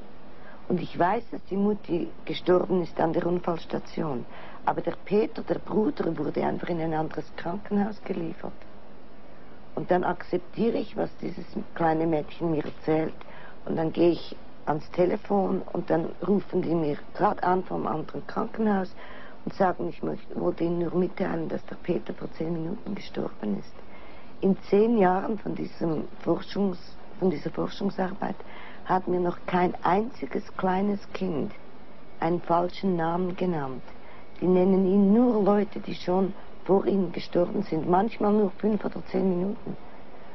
Und ich weiß, dass die Mutti gestorben ist an der Unfallstation. Aber der Peter, der Bruder, wurde einfach in ein anderes Krankenhaus geliefert. Und dann akzeptiere ich, was dieses kleine Mädchen mir erzählt. Und dann gehe ich ans Telefon und dann rufen die mir gerade an vom anderen Krankenhaus und sagen, ich wollte Ihnen nur mitteilen, dass der Peter vor 10 Minuten gestorben ist. In 10 Jahren von dieser Forschungsarbeit hat mir noch kein einziges kleines Kind einen falschen Namen genannt. Die nennen ihn nur Leute, die schon vor ihnen gestorben sind, manchmal nur 5 oder 10 Minuten.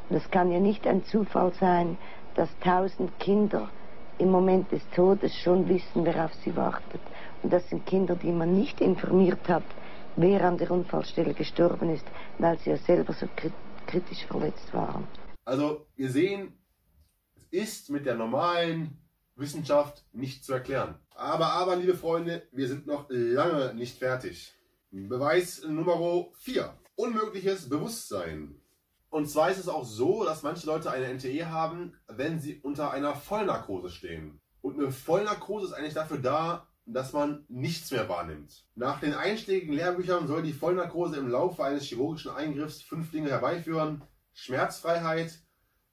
Und es kann ja nicht ein Zufall sein, dass 1000 Kinder im Moment des Todes schon wissen, wer auf sie wartet. Und das sind Kinder, die man nicht informiert hat, wer an der Unfallstelle gestorben ist, weil sie ja selber so kritisch verletzt waren. Also wir sehen, es ist mit der normalen Wissenschaft nicht zu erklären. Aber, liebe Freunde, wir sind noch lange nicht fertig. Beweis Nummer 4. Unmögliches Bewusstsein. Und zwar ist es auch so, dass manche Leute eine NTE haben, wenn sie unter einer Vollnarkose stehen. Und eine Vollnarkose ist eigentlich dafür da, dass man nichts mehr wahrnimmt. Nach den einschlägigen Lehrbüchern soll die Vollnarkose im Laufe eines chirurgischen Eingriffs 5 Dinge herbeiführen: Schmerzfreiheit,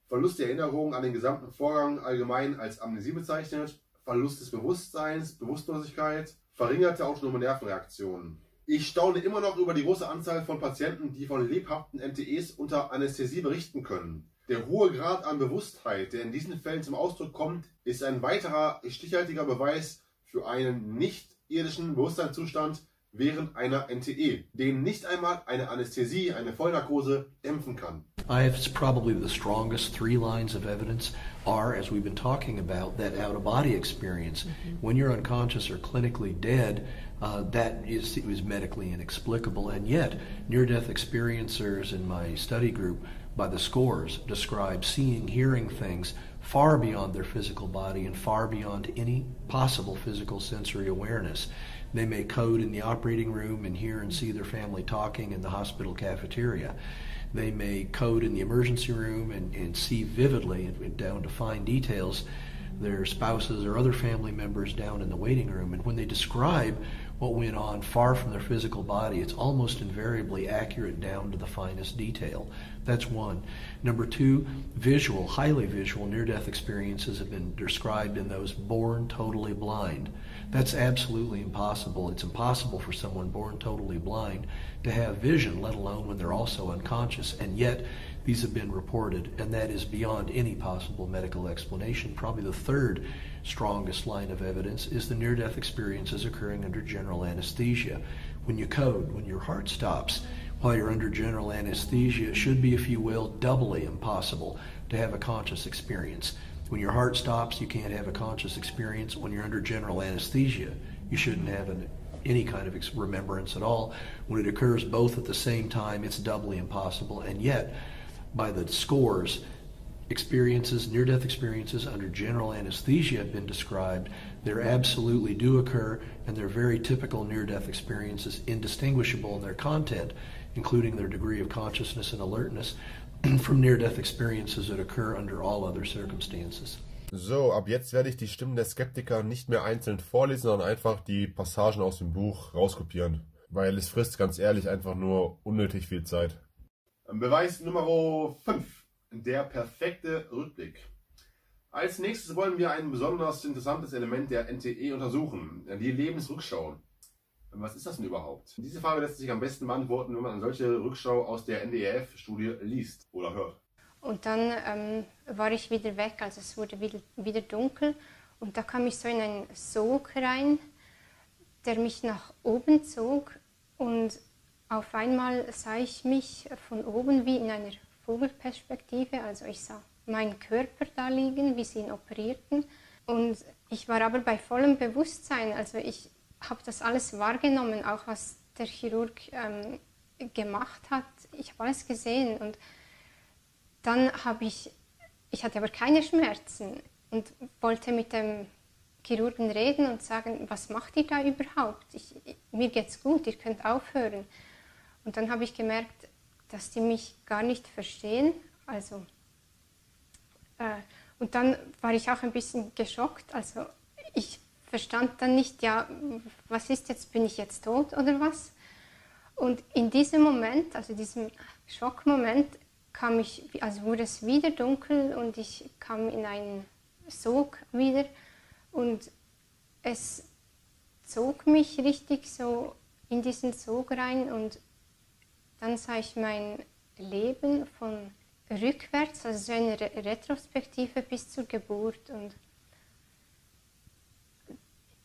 Verlust der Erinnerung an den gesamten Vorgang allgemein als Amnesie bezeichnet, Verlust des Bewusstseins, Bewusstlosigkeit, verringerte autonome Nervenreaktionen. Ich staune immer noch über die große Anzahl von Patienten, die von lebhaften NTEs unter Anästhesie berichten können. Der hohe Grad an Bewusstheit, der in diesen Fällen zum Ausdruck kommt, ist ein weiterer stichhaltiger Beweis für einen nicht-irdischen Bewusstseinszustand während einer NTE, den nicht einmal eine Anästhesie, eine Vollnarkose dämpfen kann. It's probably the strongest 3 lines of evidence are, as we've been talking about, that out-of-body experience. When you're unconscious or clinically dead, that is medically inexplicable, and yet near-death experiencers in my study group by the scores describe seeing, hearing things far beyond their physical body and far beyond any possible physical sensory awareness. They may code in the operating room and hear and see their family talking in the hospital cafeteria. They may code in the emergency room and see vividly, down to fine details, their spouses or other family members down in the waiting room. And when they describe what went on far from their physical body, it's almost invariably accurate down to the finest detail. That's one. Number 2, visual, highly visual near-death experiences have been described in those born totally blind. That's absolutely impossible. It's impossible for someone born totally blind to have vision, let alone when they're also unconscious. And yet, these have been reported, and that is beyond any possible medical explanation. Probably the third strongest line of evidence is the near-death experiences occurring under general anesthesia. When you code, when your heart stops while you're under general anesthesia, it should be, if you will, doubly impossible to have a conscious experience. When your heart stops, you can't have a conscious experience. When you're under general anesthesia, you shouldn't have any kind of remembrance at all. When it occurs both at the same time, it's doubly impossible. And yet, by the scores, experiences, near-death experiences under general anesthesia have been described. They absolutely do occur, and they're very typical near-death experiences, indistinguishable in their content, including their degree of consciousness and alertness, from near-death experiences that occur under all other circumstances. So, ab jetzt werde ich die Stimmen der Skeptiker nicht mehr einzeln vorlesen, sondern einfach die Passagen aus dem Buch rauskopieren. Weil es frisst ganz ehrlich einfach nur unnötig viel Zeit. Beweis Nummer 5. Der perfekte Rückblick. Als nächstes wollen wir ein besonders interessantes Element der NTE untersuchen, die Lebensrückschau. Was ist das denn überhaupt? Diese Frage lässt sich am besten beantworten, wenn man eine solche Rückschau aus der NDRF-Studie liest oder hört. Und dann war ich wieder weg, also es wurde wieder dunkel und da kam ich so in einen Sog rein, der mich nach oben zog und auf einmal sah ich mich von oben wie in einer Vogelperspektive, also ich sah meinen Körper da liegen, wie sie ihn operierten und ich war aber bei vollem Bewusstsein, also ich habe das alles wahrgenommen, auch was der Chirurg gemacht hat. Ich habe alles gesehen und dann ich hatte aber keine Schmerzen und wollte mit dem Chirurgen reden und sagen, was macht ihr da überhaupt? Mir geht's gut, ihr könnt aufhören. Und dann habe ich gemerkt, dass die mich gar nicht verstehen. Also, und dann war ich auch ein bisschen geschockt. Also ich verstand dann nicht, ja, was ist jetzt, bin ich jetzt tot oder was? Und in diesem Moment, also diesem Schockmoment, wurde es wieder dunkel und ich kam in einen Sog wieder und es zog mich richtig so in diesen Sog rein und dann sah ich mein Leben von rückwärts, also so eine Retrospektive bis zur Geburt und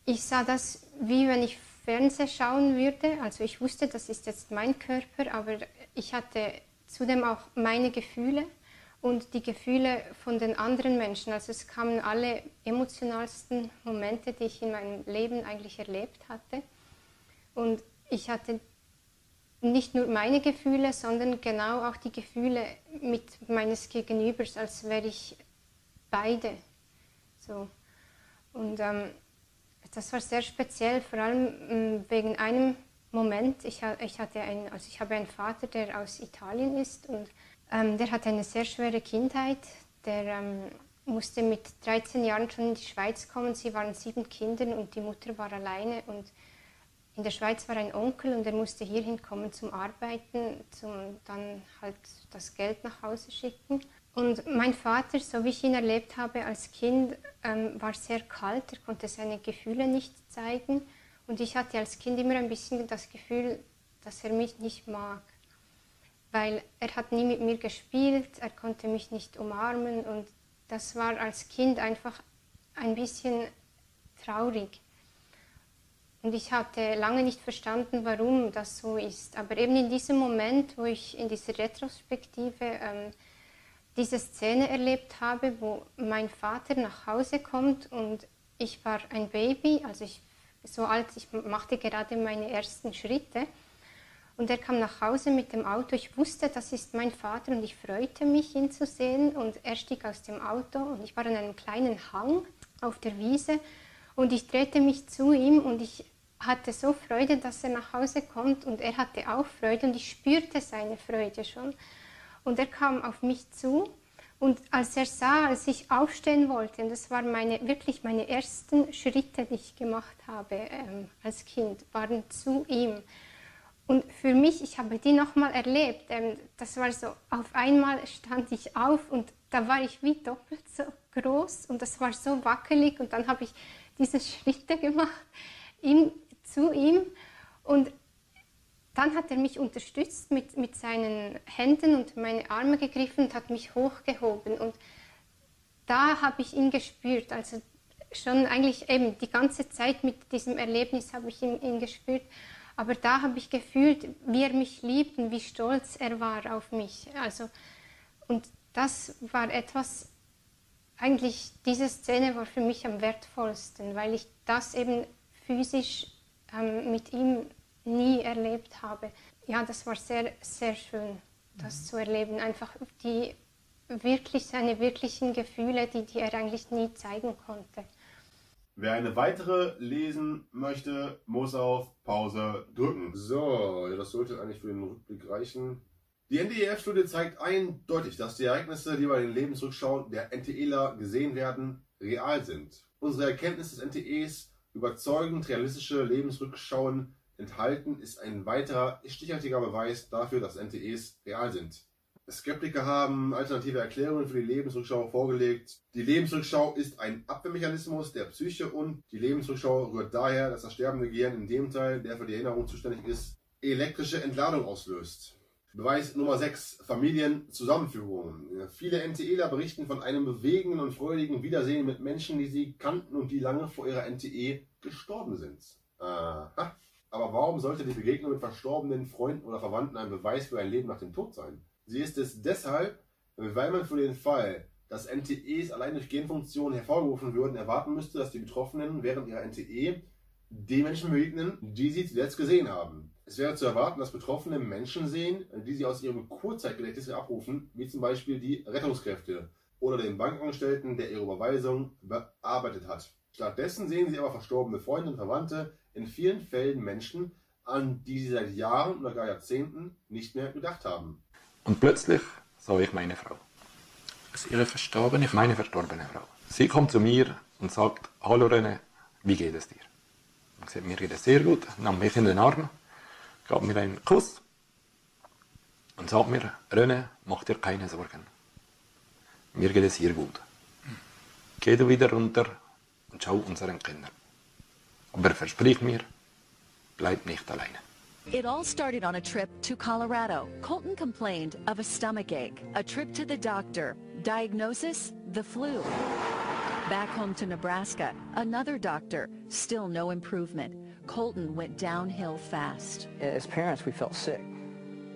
ich sah das, wie wenn ich Fernsehen schauen würde. Also ich wusste, das ist jetzt mein Körper, aber ich hatte zudem auch meine Gefühle und die Gefühle von den anderen Menschen. Also es kamen alle emotionalsten Momente, die ich in meinem Leben eigentlich erlebt hatte. Und ich hatte nicht nur meine Gefühle, sondern genau auch die Gefühle meines Gegenübers, als wäre ich beide. So. Und das war sehr speziell, vor allem wegen einem Moment. Ich habe einen Vater, der aus Italien ist und der hatte eine sehr schwere Kindheit. Der musste mit 13 Jahren schon in die Schweiz kommen. Sie waren 7 Kinder und die Mutter war alleine. Und in der Schweiz war ein Onkel und er musste hierhin kommen zum Arbeiten, dann halt das Geld nach Hause schicken. Und mein Vater, so wie ich ihn erlebt habe als Kind, war sehr kalt, er konnte seine Gefühle nicht zeigen. Und ich hatte als Kind immer ein bisschen das Gefühl, dass er mich nicht mag. Weil er hat nie mit mir gespielt, er konnte mich nicht umarmen und das war als Kind einfach ein bisschen traurig. Und ich hatte lange nicht verstanden, warum das so ist. Aber eben in diesem Moment, wo ich in dieser Retrospektive diese Szene erlebt habe, wo mein Vater nach Hause kommt und ich war ein Baby, also ich machte gerade meine ersten Schritte und er kam nach Hause mit dem Auto. Ich wusste, das ist mein Vater und ich freute mich, ihn zu sehen und er stieg aus dem Auto und ich war an einem kleinen Hang auf der Wiese und ich drehte mich zu ihm und ich hatte so Freude, dass er nach Hause kommt und er hatte auch Freude und ich spürte seine Freude schon. Und er kam auf mich zu und als er sah, als ich aufstehen wollte, und das waren wirklich meine ersten Schritte, die ich gemacht habe als Kind, waren zu ihm. Und für mich, ich habe die nochmal erlebt, das war so, auf einmal stand ich auf und da war ich wie doppelt so groß und das war so wackelig und dann habe ich diese Schritte gemacht zu ihm. Und dann hat er mich unterstützt mit seinen Händen und meine Arme gegriffen und hat mich hochgehoben. Und da habe ich ihn gespürt. Also schon eigentlich eben die ganze Zeit mit diesem Erlebnis habe ich ihn gespürt. Aber da habe ich gefühlt, wie er mich liebt und wie stolz er war auf mich. Also, und das war etwas, eigentlich diese Szene war für mich am wertvollsten, weil ich das eben physisch mit ihm nie erlebt habe. Ja, das war sehr, sehr schön, das zu erleben. Einfach seine wirklichen Gefühle, die er eigentlich nie zeigen konnte. Wer eine weitere lesen möchte, muss auf Pause drücken. So, das sollte eigentlich für den Rückblick reichen. Die NDEF-Studie zeigt eindeutig, dass die Ereignisse, die bei den Lebensrückschauen der NTEler gesehen werden, real sind. Unsere Erkenntnis des NTEs, überzeugend realistische Lebensrückschauen enthalten, ist ein weiterer stichhaltiger Beweis dafür, dass NTEs real sind. Skeptiker haben alternative Erklärungen für die Lebensrückschau vorgelegt. Die Lebensrückschau ist ein Abwehrmechanismus der Psyche und die Lebensrückschau rührt daher, dass das sterbende Gehirn in dem Teil, der für die Erinnerung zuständig ist, elektrische Entladung auslöst. Beweis Nummer 6. Familienzusammenführungen. Viele NTEler berichten von einem bewegenden und freudigen Wiedersehen mit Menschen, die sie kannten und die lange vor ihrer NTE gestorben sind. Aha. Aber warum sollte die Begegnung mit verstorbenen Freunden oder Verwandten ein Beweis für ein Leben nach dem Tod sein? Sie ist es deshalb, weil man für den Fall, dass NTEs allein durch Genfunktionen hervorgerufen würden, erwarten müsste, dass die Betroffenen während ihrer NTE den Menschen begegnen, die sie zuletzt gesehen haben. Es wäre zu erwarten, dass Betroffene Menschen sehen, die sie aus ihrem Kurzzeitgedächtnis abrufen, wie zum Beispiel die Rettungskräfte oder den Bankangestellten, der ihre Überweisung bearbeitet hat. Stattdessen sehen sie aber verstorbene Freunde und Verwandte, in vielen Fällen Menschen, an die sie seit Jahren oder gar Jahrzehnten nicht mehr gedacht haben. Und plötzlich sah ich meine Frau. Meine verstorbene Frau. Sie kommt zu mir und sagt, hallo René, wie geht es dir? Ich sage, mir geht es sehr gut, nahm mich in den Arm, gab mir einen Kuss und sagt mir, René, mach dir keine Sorgen. Mir geht es hier gut. Geh du wieder runter und schau unseren Kindern. Aber versprich mir, bleib nicht alleine. It all started on a trip to Colorado. Colton complained of a stomachache. A trip to the doctor. Diagnosis, the flu. Back home to Nebraska, another doctor. Still no improvement. Colton went downhill fast. As parents, we felt sick.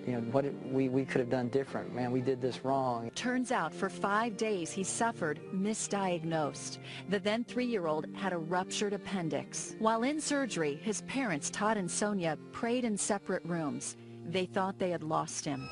You know, what we could have done different. Man, we did this wrong. Turns out for 5 days he suffered misdiagnosed. The then 3-year-old had a ruptured appendix. While in surgery, his parents, Todd and Sonia, prayed in separate rooms. They thought they had lost him.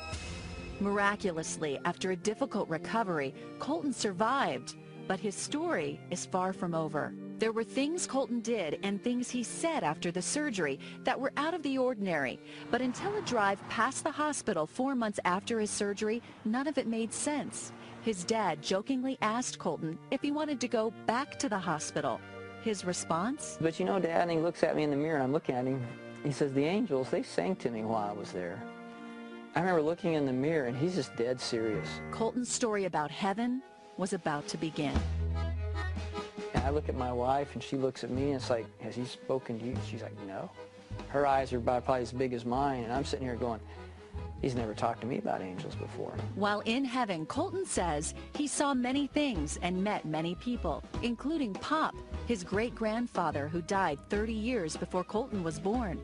Miraculously, after a difficult recovery, Colton survived. But his story is far from over. There were things Colton did and things he said after the surgery that were out of the ordinary. But until a drive past the hospital 4 months after his surgery, none of it made sense. His dad jokingly asked Colton if he wanted to go back to the hospital. His response? But you know, Dad, and he looks at me in the mirror and I'm looking at him. He says, the angels, they sang to me while I was there. I remember looking in the mirror and he's just dead serious. Colton's story about heaven was about to begin. And I look at my wife and she looks at me and it's like, has he spoken to you? She's like, no. Her eyes are about probably as big as mine and I'm sitting here going, he's never talked to me about angels before. While in heaven, Colton says he saw many things and met many people, including Pop, his great-grandfather who died 30 years before Colton was born.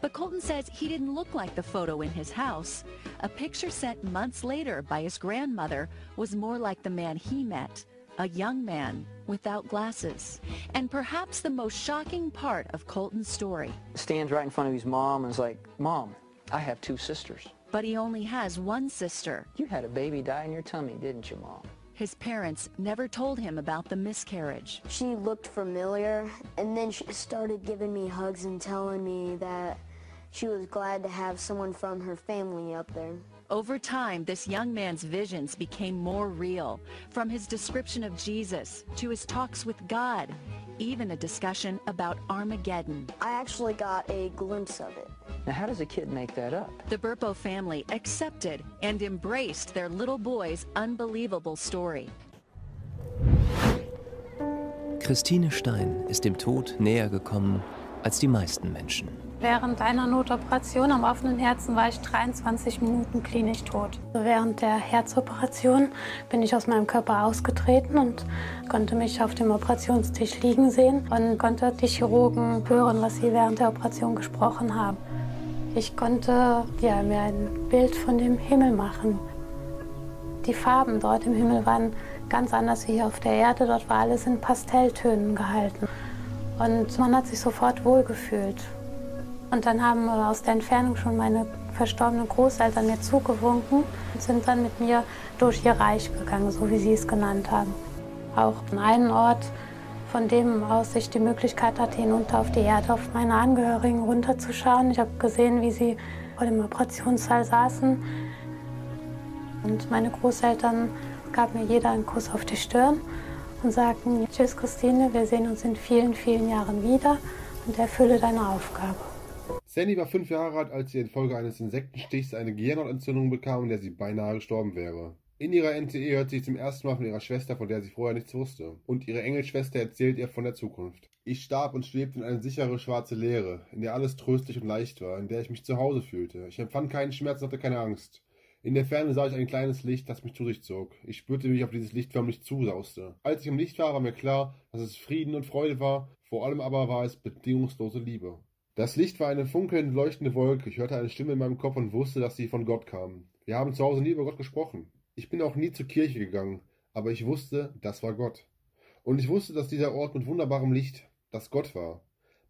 But Colton says he didn't look like the photo in his house. A picture sent months later by his grandmother was more like the man he met, a young man without glasses. And perhaps the most shocking part of Colton's story. Stands right in front of his mom and is like, Mom, I have 2 sisters. But he only has one sister. You had a baby die in your tummy, didn't you, Mom? His parents never told him about the miscarriage. She looked familiar, and then she started giving me hugs and telling me that she was glad to have someone from her family up there. Over time, this young man's visions became more real, from his description of Jesus to his talks with God, even a discussion about Armageddon. I actually got a glimpse of it. Now, how does a kid make that up? The Burpo family accepted and embraced their little boy's unbelievable story. Christine Stein ist dem Tod näher gekommen als die meisten Menschen. Während einer Notoperation am offenen Herzen war ich 23 Minuten klinisch tot. Während der Herzoperation bin ich aus meinem Körper ausgetreten und konnte mich auf dem Operationstisch liegen sehen und konnte die Chirurgen hören, was sie während der Operation gesprochen haben. Ich konnte mir ein Bild von dem Himmel machen. Die Farben dort im Himmel waren ganz anders wie hier auf der Erde. Dort war alles in Pastelltönen gehalten. Und man hat sich sofort wohlgefühlt. Und dann haben aus der Entfernung schon meine verstorbenen Großeltern mir zugewunken und sind dann mit mir durch ihr Reich gegangen, so wie sie es genannt haben. Auch an einen Ort, von dem aus ich die Möglichkeit hatte, hinunter auf die Erde, auf meine Angehörigen runterzuschauen. Ich habe gesehen, wie sie vor dem Operationssaal saßen. Und meine Großeltern gaben mir jeder einen Kuss auf die Stirn und sagten: Tschüss Christine, wir sehen uns in vielen, vielen Jahren wieder und erfülle deine Aufgabe. Sandy war 5 Jahre alt, als sie infolge eines Insektenstichs eine Gehirnhautentzündung bekam, in der sie beinahe gestorben wäre. In ihrer NTE hört sie zum ersten Mal von ihrer Schwester, von der sie vorher nichts wusste. Und ihre Engelschwester erzählt ihr von der Zukunft. Ich starb und schwebte in eine sichere schwarze Leere, in der alles tröstlich und leicht war, in der ich mich zu Hause fühlte. Ich empfand keinen Schmerz und hatte keine Angst. In der Ferne sah ich ein kleines Licht, das mich zu sich zog. Ich spürte, wie ich auf dieses Licht förmlich zusauste. Als ich im Licht war mir klar, dass es Frieden und Freude war, vor allem aber war es bedingungslose Liebe. Das Licht war eine funkelnd leuchtende Wolke. Ich hörte eine Stimme in meinem Kopf und wusste, dass sie von Gott kam. Wir haben zu Hause nie über Gott gesprochen. Ich bin auch nie zur Kirche gegangen, aber ich wusste, das war Gott. Und ich wusste, dass dieser Ort mit wunderbarem Licht, das Gott war,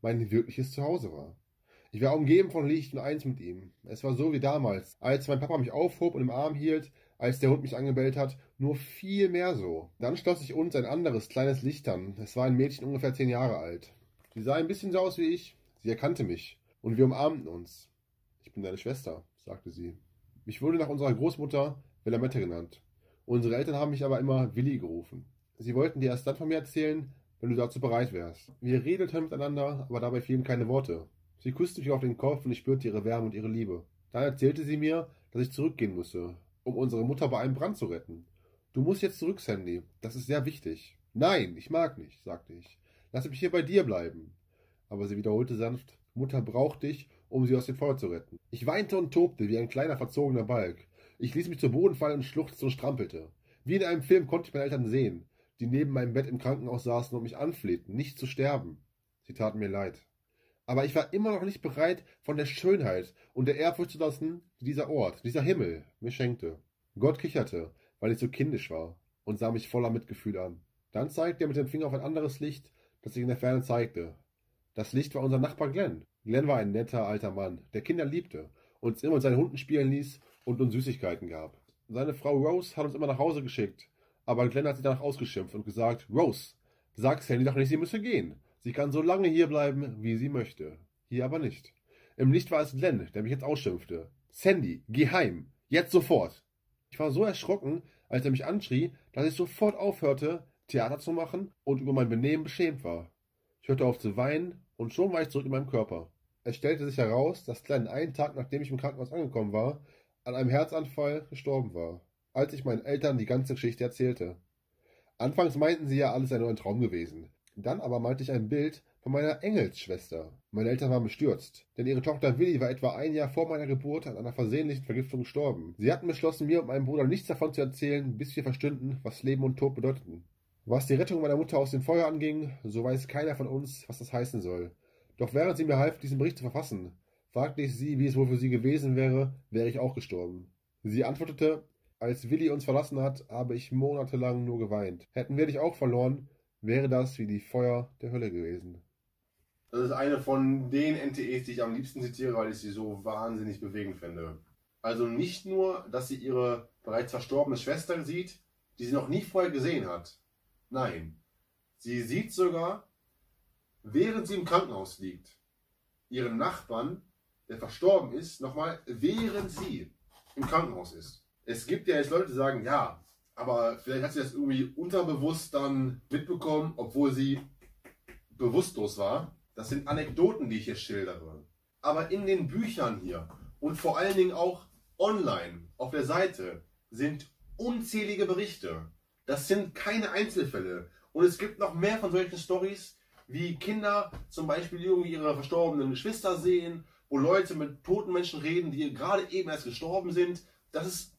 mein wirkliches Zuhause war. Ich war umgeben von Licht und eins mit ihm. Es war so wie damals, als mein Papa mich aufhob und im Arm hielt, als der Hund mich angebellt hat, nur viel mehr so. Dann schloss ich uns ein anderes kleines Licht an. Es war ein Mädchen ungefähr 10 Jahre alt. Sie sah ein bisschen so aus wie ich. Sie erkannte mich und wir umarmten uns. Ich bin deine Schwester, sagte sie. Ich wurde nach unserer Großmutter Willamette genannt. Unsere Eltern haben mich aber immer Willi gerufen. Sie wollten dir erst dann von mir erzählen, wenn du dazu bereit wärst. Wir redeten miteinander, aber dabei fielen keine Worte. Sie küsste mich auf den Kopf und ich spürte ihre Wärme und ihre Liebe. Dann erzählte sie mir, dass ich zurückgehen müsse, um unsere Mutter bei einem Brand zu retten. Du musst jetzt zurück, Sandy. Das ist sehr wichtig. Nein, ich mag nicht, sagte ich. Lass mich hier bei dir bleiben. Aber sie wiederholte sanft: Mutter braucht dich, um sie aus dem Feuer zu retten. Ich weinte und tobte wie ein kleiner verzogener Balg. Ich ließ mich zu Boden fallen und schluchzte und strampelte. Wie in einem Film konnte ich meine Eltern sehen, die neben meinem Bett im Krankenhaus saßen und mich anflehten, nicht zu sterben. Sie taten mir leid. Aber ich war immer noch nicht bereit, von der Schönheit und der Ehrfurcht zu lassen, die dieser Ort, dieser Himmel mir schenkte. Gott kicherte, weil ich so kindisch war, und sah mich voller Mitgefühl an. Dann zeigte er mit dem Finger auf ein anderes Licht, das sich in der Ferne zeigte. Das Licht war unser Nachbar Glenn. Glenn war ein netter alter Mann, der Kinder liebte, uns immer mit seinen Hunden spielen ließ und uns Süßigkeiten gab. Seine Frau Rose hat uns immer nach Hause geschickt, aber Glenn hat sie danach ausgeschimpft und gesagt: Rose, sag Sandy doch nicht, sie müsse gehen. Sie kann so lange hier bleiben, wie sie möchte. Hier aber nicht. Im Licht war es Glenn, der mich jetzt ausschimpfte. Sandy, geh heim. Jetzt sofort. Ich war so erschrocken, als er mich anschrie, dass ich sofort aufhörte, Theater zu machen und über mein Benehmen beschämt war. Ich hörte auf zu weinen und schon war ich zurück in meinem Körper. Es stellte sich heraus, dass Glenn einen Tag, nachdem ich im Krankenhaus angekommen war, an einem Herzanfall gestorben war, als ich meinen Eltern die ganze Geschichte erzählte. Anfangs meinten sie ja, alles sei nur ein Traum gewesen. Dann aber malte ich ein Bild von meiner Engelsschwester. Meine Eltern waren bestürzt, denn ihre Tochter Willi war etwa ein Jahr vor meiner Geburt an einer versehentlichen Vergiftung gestorben. Sie hatten beschlossen, mir und meinem Bruder nichts davon zu erzählen, bis wir verstünden, was Leben und Tod bedeuteten. Was die Rettung meiner Mutter aus dem Feuer anging, so weiß keiner von uns, was das heißen soll. Doch während sie mir half, diesen Bericht zu verfassen, fragte ich sie, wie es wohl für sie gewesen wäre, wäre ich auch gestorben. Sie antwortete: Als Willi uns verlassen hat, habe ich monatelang nur geweint. Hätten wir dich auch verloren, wäre das wie die Feuer der Hölle gewesen. Das ist eine von den NTEs, die ich am liebsten zitiere, weil ich sie so wahnsinnig bewegend finde. Also nicht nur, dass sie ihre bereits verstorbene Schwester sieht, die sie noch nie vorher gesehen hat. Nein, sie sieht sogar, während sie im Krankenhaus liegt, ihren Nachbarn, der verstorben ist, nochmal während sie im Krankenhaus ist. Es gibt ja jetzt Leute, die sagen, ja, aber vielleicht hat sie das irgendwie unterbewusst dann mitbekommen, obwohl sie bewusstlos war. Das sind Anekdoten, die ich hier schildere. Aber in den Büchern hier und vor allen Dingen auch online auf der Seite sind unzählige Berichte. Das sind keine Einzelfälle. Und es gibt noch mehr von solchen Storys, wie Kinder zum Beispiel irgendwie ihre verstorbenen Geschwister sehen, wo Leute mit toten Menschen reden, die gerade eben erst gestorben sind. Das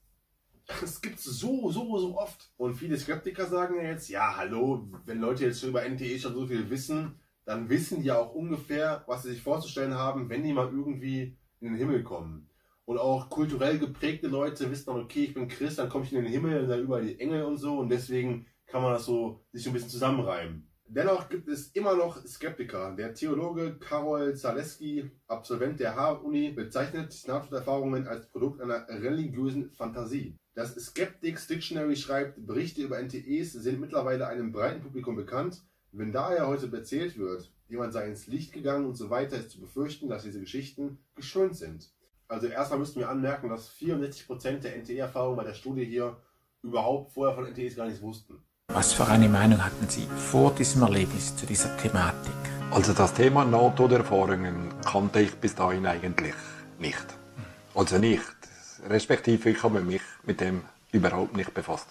gibt es so oft. Und viele Skeptiker sagen ja jetzt, ja hallo, wenn Leute jetzt schon über NTE schon so viel wissen, dann wissen die ja auch ungefähr, was sie sich vorzustellen haben, wenn die mal irgendwie in den Himmel kommen. Und auch kulturell geprägte Leute wissen dann, okay, ich bin Christ, dann komme ich in den Himmel, dann überall die Engel und so, und deswegen kann man das so sich so ein bisschen zusammenreimen. Dennoch gibt es immer noch Skeptiker. Der Theologe Karol Zaleski, Absolvent der H-Uni, bezeichnet Nahtoderfahrungen als Produkt einer religiösen Fantasie. Das Skeptics Dictionary schreibt, Berichte über NTEs sind mittlerweile einem breiten Publikum bekannt. Wenn daher heute erzählt wird, jemand sei ins Licht gegangen und so weiter, ist zu befürchten, dass diese Geschichten geschönt sind. Also erstmal müssten wir anmerken, dass 64% der NTE-Erfahrungen bei der Studie hier überhaupt vorher von NTEs gar nichts wussten. Was für eine Meinung hatten Sie vor diesem Erlebnis zu dieser Thematik? Also das Thema Nahtoderfahrungen kannte ich bis dahin eigentlich nicht. Also nicht. Respektive ich habe mich mit dem überhaupt nicht befasst.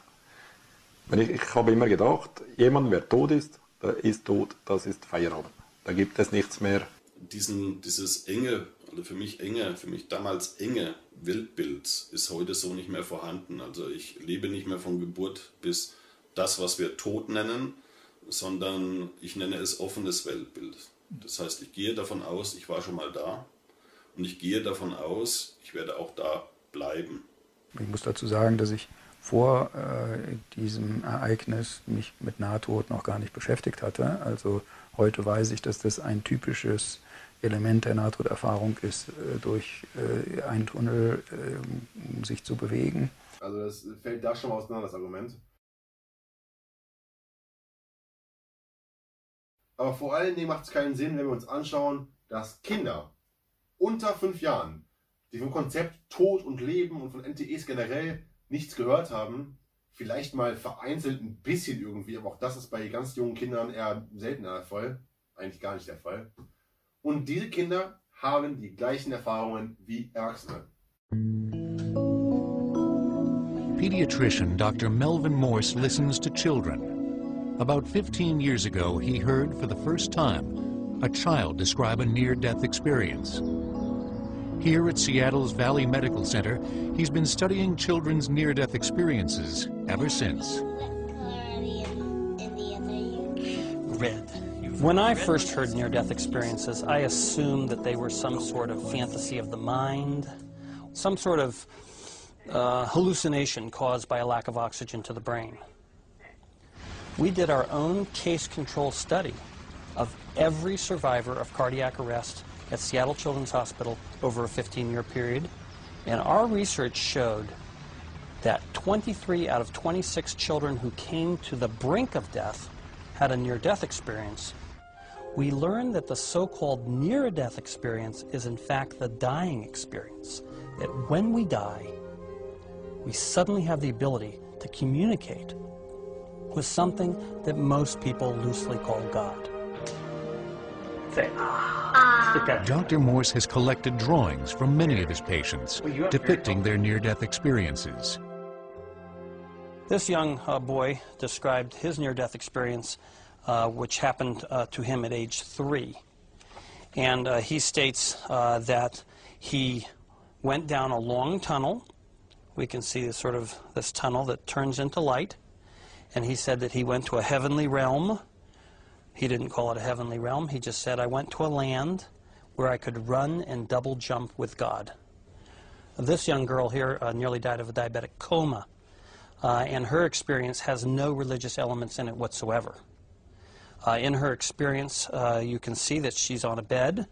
Ich habe immer gedacht, jemand, wer tot ist, der ist tot, das ist Feierabend. Da gibt es nichts mehr. Dieses enge, also für mich damals enge Weltbild ist heute so nicht mehr vorhanden. Also ich lebe nicht mehr von Geburt bis das, was wir Tod nennen, sondern ich nenne es offenes Weltbild. Das heißt, ich gehe davon aus, ich war schon mal da und ich gehe davon aus, ich werde auch da bleiben. Ich muss dazu sagen, dass ich vor diesem Ereignis mich mit Nahtod noch gar nicht beschäftigt hatte. Also heute weiß ich, dass das ein typisches Element der Nahtoderfahrung ist, durch einen Tunnel sich zu bewegen. Also das fällt da schon mal auseinander, das Argument. Aber vor allen Dingen macht es keinen Sinn, wenn wir uns anschauen, dass Kinder unter 5 Jahren, die vom Konzept Tod und Leben und von NTEs generell nichts gehört haben, vielleicht mal vereinzelt ein bisschen irgendwie, aber auch das ist bei ganz jungen Kindern eher seltener der Fall, eigentlich gar nicht der Fall. Und diese Kinder haben die gleichen Erfahrungen wie Erwachsene. Pediatrician Dr. Melvin Morse listens to children. About 15 years ago, he heard for the first time a child describe a near-death experience. Here at Seattle's Valley Medical Center, he's been studying children's near-death experiences ever since. When I first heard near-death experiences, I assumed that they were some sort of fantasy of the mind, some sort of hallucination caused by a lack of oxygen to the brain. We did our own case control study of every survivor of cardiac arrest at Seattle Children's Hospital over a 15-year period, and our research showed that 23 out of 26 children who came to the brink of death had a near-death experience. We learned that the so-called near-death experience is in fact the dying experience, that when we die, we suddenly have the ability to communicate with something that most people loosely call God. Dr. Morse has collected drawings from many of his patients depicting their near-death experiences. This young boy described his near-death experience, which happened to him at age 3. And he states that he went down a long tunnel. We can see this tunnel that turns into light. And he said that he went to a heavenly realm. He didn't call it a heavenly realm. He just said, I went to a land where I could run and double jump with God. This young girl here nearly died of a diabetic coma. And her experience has no religious elements in it whatsoever. In her experience, you can see that she's on a bed.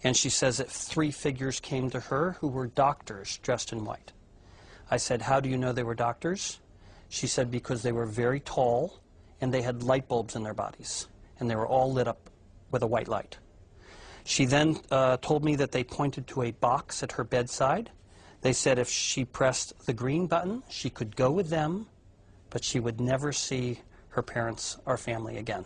And she says that 3 figures came to her who were doctors dressed in white. I said, how do you know they were doctors? She said, because they were very tall and they had light bulbs in their bodies and they were all lit up with a white light. She then told me that they pointed to a box at her bedside. They said if she pressed the green button, she could go with them, but she would never see her parents or family again.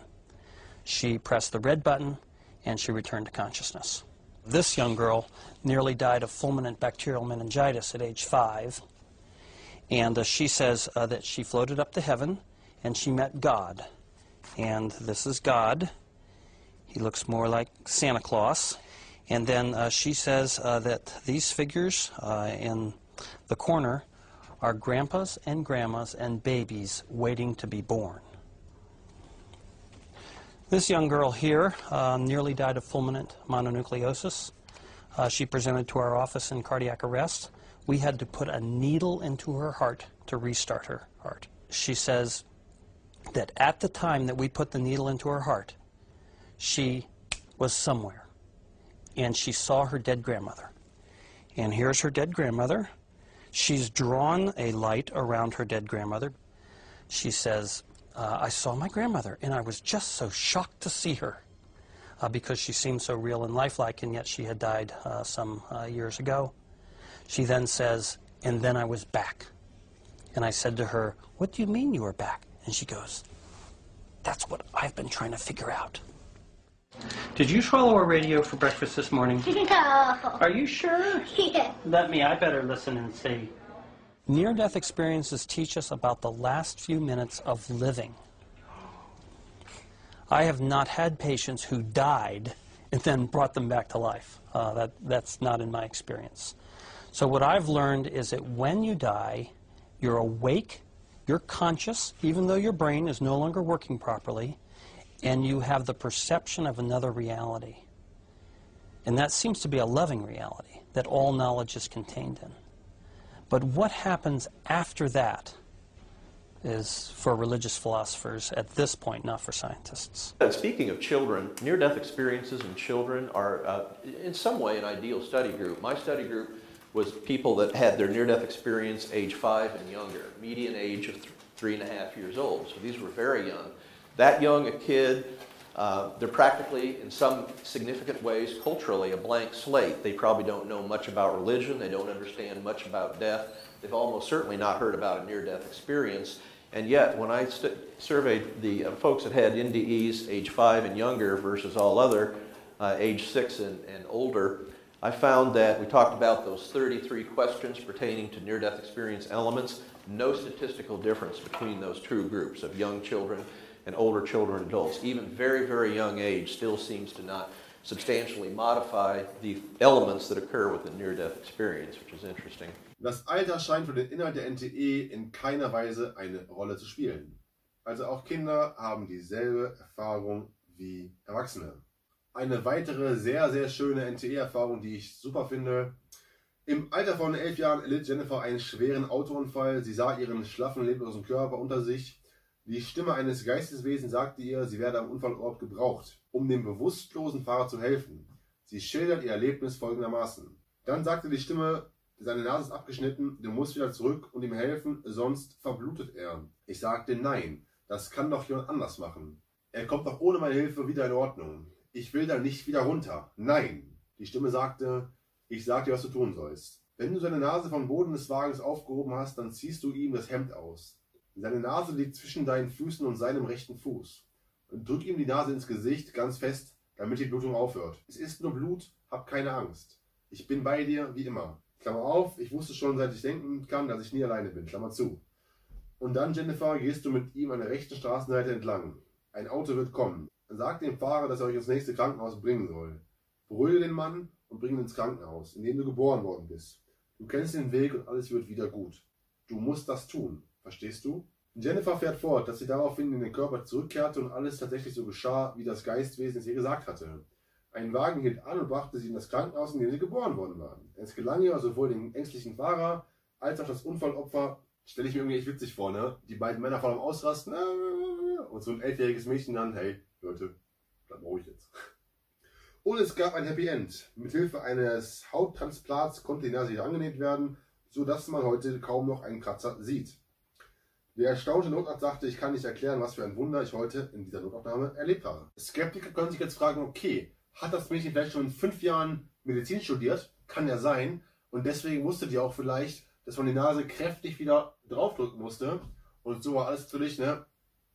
She pressed the red button and she returned to consciousness. This young girl nearly died of fulminant bacterial meningitis at age 5. And she says that she floated up to heaven and she met God. And this is God. He looks more like Santa Claus. And then she says that these figures in the corner are grandpas and grandmas and babies waiting to be born. This young girl here nearly died of fulminant mononucleosis. She presented to our office in cardiac arrest. We had to put a needle into her heart to restart her heart. She says that at the time that we put the needle into her heart, she was somewhere, and she saw her dead grandmother. And here's her dead grandmother. She's drawn a light around her dead grandmother. She says, I saw my grandmother, and I was just so shocked to see her because she seemed so real and lifelike, and yet she had died some years ago. She then says, and then I was back. And I said to her, what do you mean you were back? And she goes, that's what I've been trying to figure out. Did you swallow a radio for breakfast this morning? No. Are you sure? Yeah. I better listen and see. Near-death experiences teach us about the last few minutes of living. I have not had patients who died and then brought them back to life. That's not in my experience. So what I've learned is that when you die, you're awake, you're conscious, even though your brain is no longer working properly, and you have the perception of another reality. And that seems to be a loving reality that all knowledge is contained in. But what happens after that is for religious philosophers at this point, not for scientists. Speaking of children, near-death experiences in children are in some way an ideal study group. My study group was people that had their near-death experience age 5 and younger, median age of 3.5 years old. So these were very young. That young a kid, they're practically, in some significant ways, culturally a blank slate. They probably don't know much about religion. They don't understand much about death. They've almost certainly not heard about a near-death experience. And yet, when I surveyed the folks that had NDEs age 5 and younger versus all other age 6 and older, I found that we talked about those 33 questions pertaining to near-death experience elements. No statistical difference between those two groups of young children and older children and adults. Even very, very young age still seems to not substantially modify the elements that occur with the near-death experience, which is interesting. Das Alter scheint für den Inhalt der NTE in keiner Weise eine Rolle zu spielen. Also auch Kinder haben dieselbe Erfahrung wie Erwachsene. Eine weitere sehr, sehr schöne NTE-Erfahrung, die ich super finde. Im Alter von 11 Jahren erlitt Jennifer einen schweren Autounfall. Sie sah ihren schlaffen, leblosen Körper unter sich. Die Stimme eines Geisteswesens sagte ihr, sie werde am Unfallort gebraucht, um dem bewusstlosen Fahrer zu helfen. Sie schildert ihr Erlebnis folgendermaßen. Dann sagte die Stimme, seine Nase ist abgeschnitten, du musst wieder zurück und ihm helfen, sonst verblutet er. Ich sagte, nein, das kann doch jemand anders machen. Er kommt doch ohne meine Hilfe wieder in Ordnung. Ich will da nicht wieder runter. Nein. Die Stimme sagte, ich sag dir, was du tun sollst. Wenn du seine Nase vom Boden des Wagens aufgehoben hast, dann ziehst du ihm das Hemd aus. Seine Nase liegt zwischen deinen Füßen und seinem rechten Fuß. Und drück ihm die Nase ins Gesicht ganz fest, damit die Blutung aufhört. Es ist nur Blut, hab keine Angst. Ich bin bei dir, wie immer. Klammer auf, ich wusste schon, seit ich denken kann, dass ich nie alleine bin. Klammer zu. Und dann, Jennifer, gehst du mit ihm an der rechten Straßenseite entlang. Ein Auto wird kommen. Sag dem Fahrer, dass er euch ins nächste Krankenhaus bringen soll. Beruhige den Mann und bring ihn ins Krankenhaus, in dem du geboren worden bist. Du kennst den Weg und alles wird wieder gut. Du musst das tun. Verstehst du? Jennifer fährt fort, dass sie daraufhin in den Körper zurückkehrte und alles tatsächlich so geschah, wie das Geistwesen es ihr gesagt hatte. Ein Wagen hielt an und brachte sie in das Krankenhaus, in dem sie geboren worden waren. Es gelang ihr, sowohl den ängstlichen Fahrer als auch das Unfallopfer, stelle ich mir irgendwie echt witzig vor, ne? Die beiden Männer vor allem ausrasten und so ein 11-jähriges Mädchen dann, hey, Leute, bleib mal ruhig jetzt. Und es gab ein Happy End. Mithilfe eines Hauttransplants konnte die Nase wieder angenäht werden, sodass man heute kaum noch einen Kratzer sieht. Der erstaunte Notarzt sagte, ich kann nicht erklären, was für ein Wunder ich heute in dieser Notaufnahme erlebt habe. Skeptiker können sich jetzt fragen, okay, hat das Mädchen vielleicht schon in 5 Jahren Medizin studiert? Kann ja sein. Und deswegen wusste die auch vielleicht, dass man die Nase kräftig wieder draufdrücken musste. Und so war alles natürlich, ne,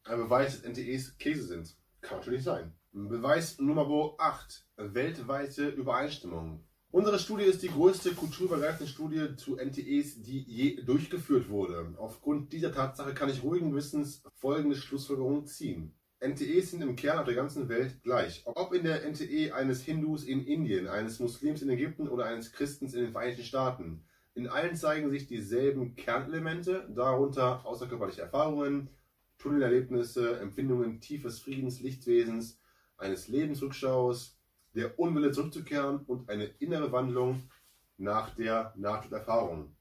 ein Beweis, dass NTEs Käse sind. Kann natürlich sein. Beweis Nummer 8. Weltweite Übereinstimmung. Unsere Studie ist die größte kulturübergreifende Studie zu NTEs, die je durchgeführt wurde. Aufgrund dieser Tatsache kann ich ruhigen Wissens folgende Schlussfolgerung ziehen. NTEs sind im Kern auf der ganzen Welt gleich. Ob in der NTE eines Hindus in Indien, eines Muslims in Ägypten oder eines Christens in den Vereinigten Staaten. In allen zeigen sich dieselben Kernelemente, darunter außerkörperliche Erfahrungen, Tunnelerlebnisse, Empfindungen tiefes Friedens, Lichtwesens, eines Lebensrückschaus, der Unwille zurückzukehren und eine innere Wandlung nach der Nahtoderfahrung.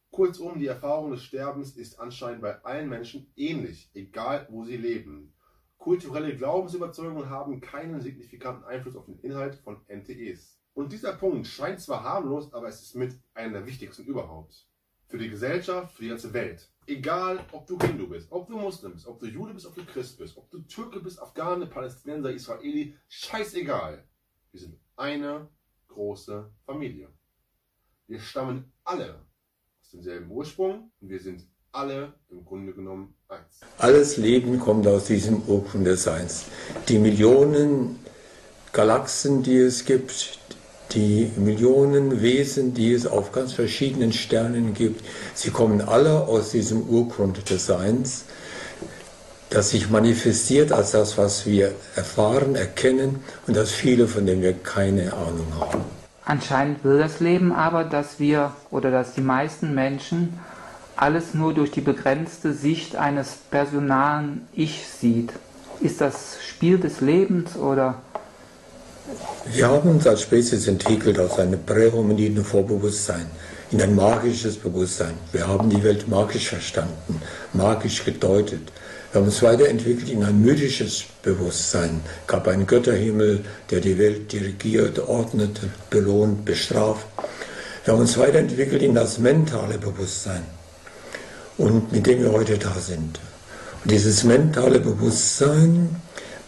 Kurzum, die Erfahrung des Sterbens ist anscheinend bei allen Menschen ähnlich, egal wo sie leben. Kulturelle Glaubensüberzeugungen haben keinen signifikanten Einfluss auf den Inhalt von NTEs. Und dieser Punkt scheint zwar harmlos, aber es ist mit einer der wichtigsten überhaupt. Für die Gesellschaft, für die ganze Welt. Egal, ob du Hindu bist, ob du Muslim bist, ob du Jude bist, ob du Christ bist, ob du Türke bist, Afghane, Palästinenser, Israeli, scheißegal. Wir sind eine große Familie. Wir stammen alle aus demselben Ursprung und wir sind alle im Grunde genommen eins. Alles Leben kommt aus diesem Urgrund des Seins. Die Millionen Galaxien, die es gibt, die Millionen Wesen, die es auf ganz verschiedenen Sternen gibt, sie kommen alle aus diesem Urgrund des Seins, das sich manifestiert als das, was wir erfahren, erkennen und das viele, von dem wir keine Ahnung haben. Anscheinend will das Leben aber, dass wir oder dass die meisten Menschen alles nur durch die begrenzte Sicht eines personalen Ich sieht. Ist das Spiel des Lebens oder? Wir haben uns als Spezies entwickelt aus einem prähominiden Vorbewusstsein in ein magisches Bewusstsein. Wir haben die Welt magisch verstanden, magisch gedeutet. Wir haben uns weiterentwickelt in ein mythisches Bewusstsein. Es gab einen Götterhimmel, der die Welt dirigiert, ordnet, belohnt, bestraft. Wir haben uns weiterentwickelt in das mentale Bewusstsein, und mit dem wir heute da sind. Und dieses mentale Bewusstsein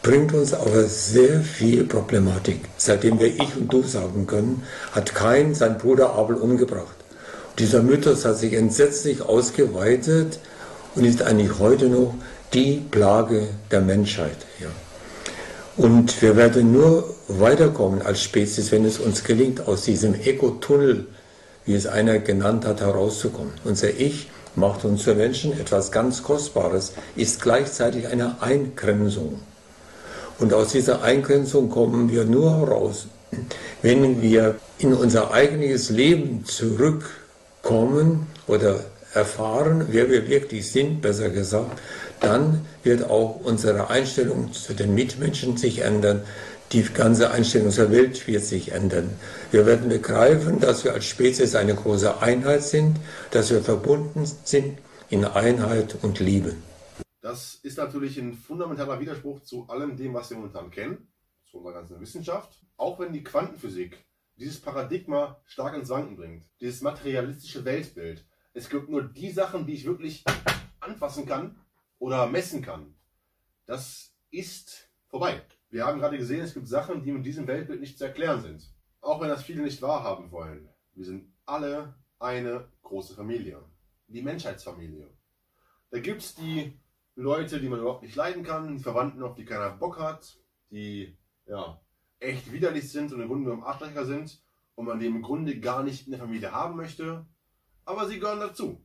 bringt uns aber sehr viel Problematik. Seitdem wir Ich und Du sagen können, hat Kain seinen Bruder Abel umgebracht. Und dieser Mythos hat sich entsetzlich ausgeweitet und ist eigentlich heute noch die Plage der Menschheit. Ja. Und wir werden nur weiterkommen als Spezies, wenn es uns gelingt, aus diesem Ego-Tunnel, wie es einer genannt hat, herauszukommen. Unser Ich macht uns zu Menschen etwas ganz Kostbares, ist gleichzeitig eine Eingrenzung. Und aus dieser Eingrenzung kommen wir nur heraus, wenn wir in unser eigenes Leben zurückkommen oder erfahren, wer wir wirklich sind, besser gesagt, dann wird auch unsere Einstellung zu den Mitmenschen sich ändern. Die ganze Einstellung zur Welt wird sich ändern. Wir werden begreifen, dass wir als Spezies eine große Einheit sind, dass wir verbunden sind in Einheit und Liebe. Das ist natürlich ein fundamentaler Widerspruch zu allem dem, was wir momentan kennen, zu unserer ganzen Wissenschaft. Auch wenn die Quantenphysik dieses Paradigma stark ins Wanken bringt, dieses materialistische Weltbild. Es gibt nur die Sachen, die ich wirklich anfassen kann oder messen kann. Das ist vorbei. Wir haben gerade gesehen, es gibt Sachen, die mit diesem Weltbild nicht zu erklären sind. Auch wenn das viele nicht wahrhaben wollen. Wir sind alle eine große Familie. Die Menschheitsfamilie. Da gibt es die Leute, die man überhaupt nicht leiden kann, die Verwandten, auf die keiner Bock hat, die ja echt widerlich sind und im Grunde genommen Arschlöcher sind und man die im Grunde gar nicht in der Familie haben möchte. Aber sie gehören dazu.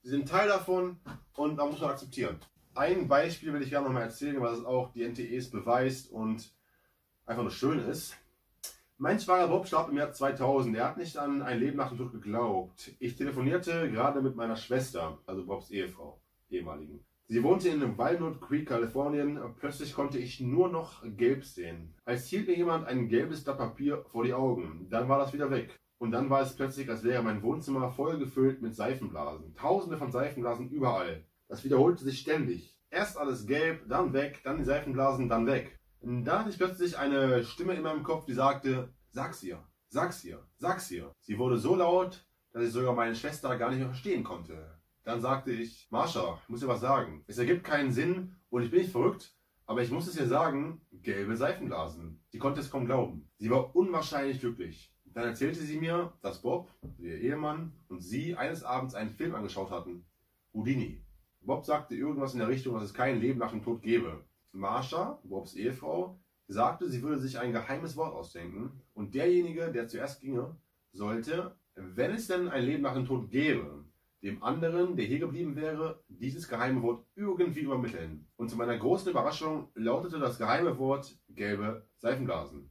Sie sind Teil davon und da muss man akzeptieren. Ein Beispiel will ich gerne noch mal erzählen, was es auch die NTEs beweist und einfach nur schön ist. Mein Schwager Bob starb im Jahr 2000. Er hat nicht an ein Leben nach dem Tod geglaubt. Ich telefonierte gerade mit meiner Schwester, also Bobs Ehefrau, ehemaligen. Sie wohnte in Walnut Creek, Kalifornien. Plötzlich konnte ich nur noch gelb sehen. Als hielt mir jemand ein gelbes Blatt Papier vor die Augen. Dann war das wieder weg. Und dann war es plötzlich, als wäre mein Wohnzimmer voll gefüllt mit Seifenblasen. Tausende von Seifenblasen überall. Das wiederholte sich ständig. Erst alles gelb, dann weg, dann die Seifenblasen, dann weg. Und dann hatte ich plötzlich eine Stimme in meinem Kopf, die sagte, sag's ihr, sag's ihr, sag's ihr. Sie wurde so laut, dass ich sogar meine Schwester gar nicht mehr verstehen konnte. Dann sagte ich, Marsha, ich muss dir was sagen. Es ergibt keinen Sinn und ich bin nicht verrückt, aber ich muss es ihr sagen, gelbe Seifenblasen. Sie konnte es kaum glauben. Sie war unwahrscheinlich glücklich. Dann erzählte sie mir, dass Bob, ihr Ehemann, und sie eines Abends einen Film angeschaut hatten. Houdini. Bob sagte irgendwas in der Richtung, dass es kein Leben nach dem Tod gäbe. Marsha, Bobs Ehefrau, sagte, sie würde sich ein geheimes Wort ausdenken und derjenige, der zuerst ginge, sollte, wenn es denn ein Leben nach dem Tod gäbe, dem anderen, der hier geblieben wäre, dieses geheime Wort irgendwie übermitteln. Und zu meiner großen Überraschung lautete das geheime Wort gelbe Seifenblasen.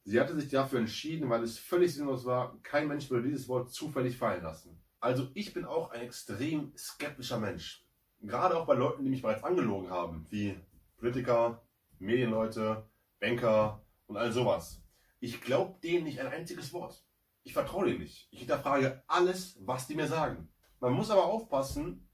Sie hatte sich dafür entschieden, weil es völlig sinnlos war, kein Mensch würde dieses Wort zufällig fallen lassen. Also ich bin auch ein extrem skeptischer Mensch. Gerade auch bei Leuten, die mich bereits angelogen haben, wie Politiker, Medienleute, Banker und all sowas. Ich glaube denen nicht ein einziges Wort. Ich vertraue denen nicht. Ich hinterfrage alles, was die mir sagen. Man muss aber aufpassen,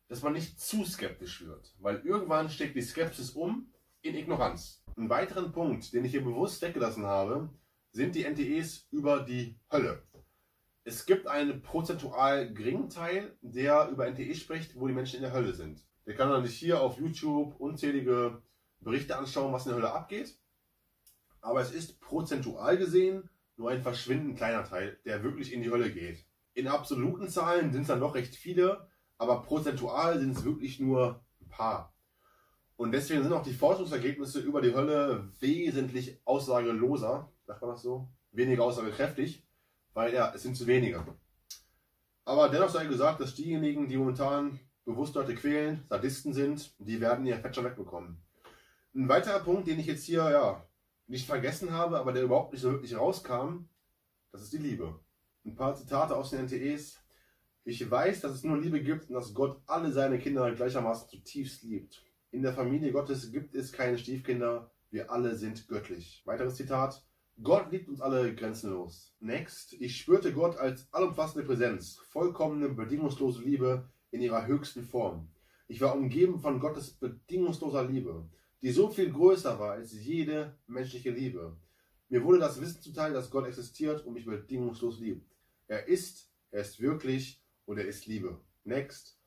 dass man nicht zu skeptisch wird, weil irgendwann steckt die Skepsis um in Ignoranz. Einen weiteren Punkt, den ich hier bewusst weggelassen habe, sind die NTEs über die Hölle. Es gibt einen prozentual geringen Teil, der über NTE spricht, wo die Menschen in der Hölle sind. Der kann dann nicht hier auf YouTube unzählige Berichte anschauen, was in der Hölle abgeht. Aber es ist prozentual gesehen nur ein verschwindend kleiner Teil, der wirklich in die Hölle geht. In absoluten Zahlen sind es dann doch recht viele, aber prozentual sind es wirklich nur ein paar. Und deswegen sind auch die Forschungsergebnisse über die Hölle wesentlich aussageloser, sagt man das so, weniger aussagekräftig, weil ja, es sind zu wenige. Aber dennoch sei gesagt, dass diejenigen, die momentan bewusst Leute quälen, Sadisten sind, die werden ihr Fett schon wegbekommen. Ein weiterer Punkt, den ich jetzt hier nicht vergessen habe, aber der überhaupt nicht so wirklich rauskam, das ist die Liebe. Ein paar Zitate aus den NTEs. Ich weiß, dass es nur Liebe gibt und dass Gott alle seine Kinder gleichermaßen zutiefst liebt. In der Familie Gottes gibt es keine Stiefkinder, wir alle sind göttlich. Weiteres Zitat. Gott liebt uns alle grenzenlos. Next. Ich spürte Gott als allumfassende Präsenz, vollkommene, bedingungslose Liebe in ihrer höchsten Form. Ich war umgeben von Gottes bedingungsloser Liebe, die so viel größer war als jede menschliche Liebe. Mir wurde das Wissen zuteil, dass Gott existiert und mich bedingungslos liebt. Er ist wirklich und er ist Liebe. Next.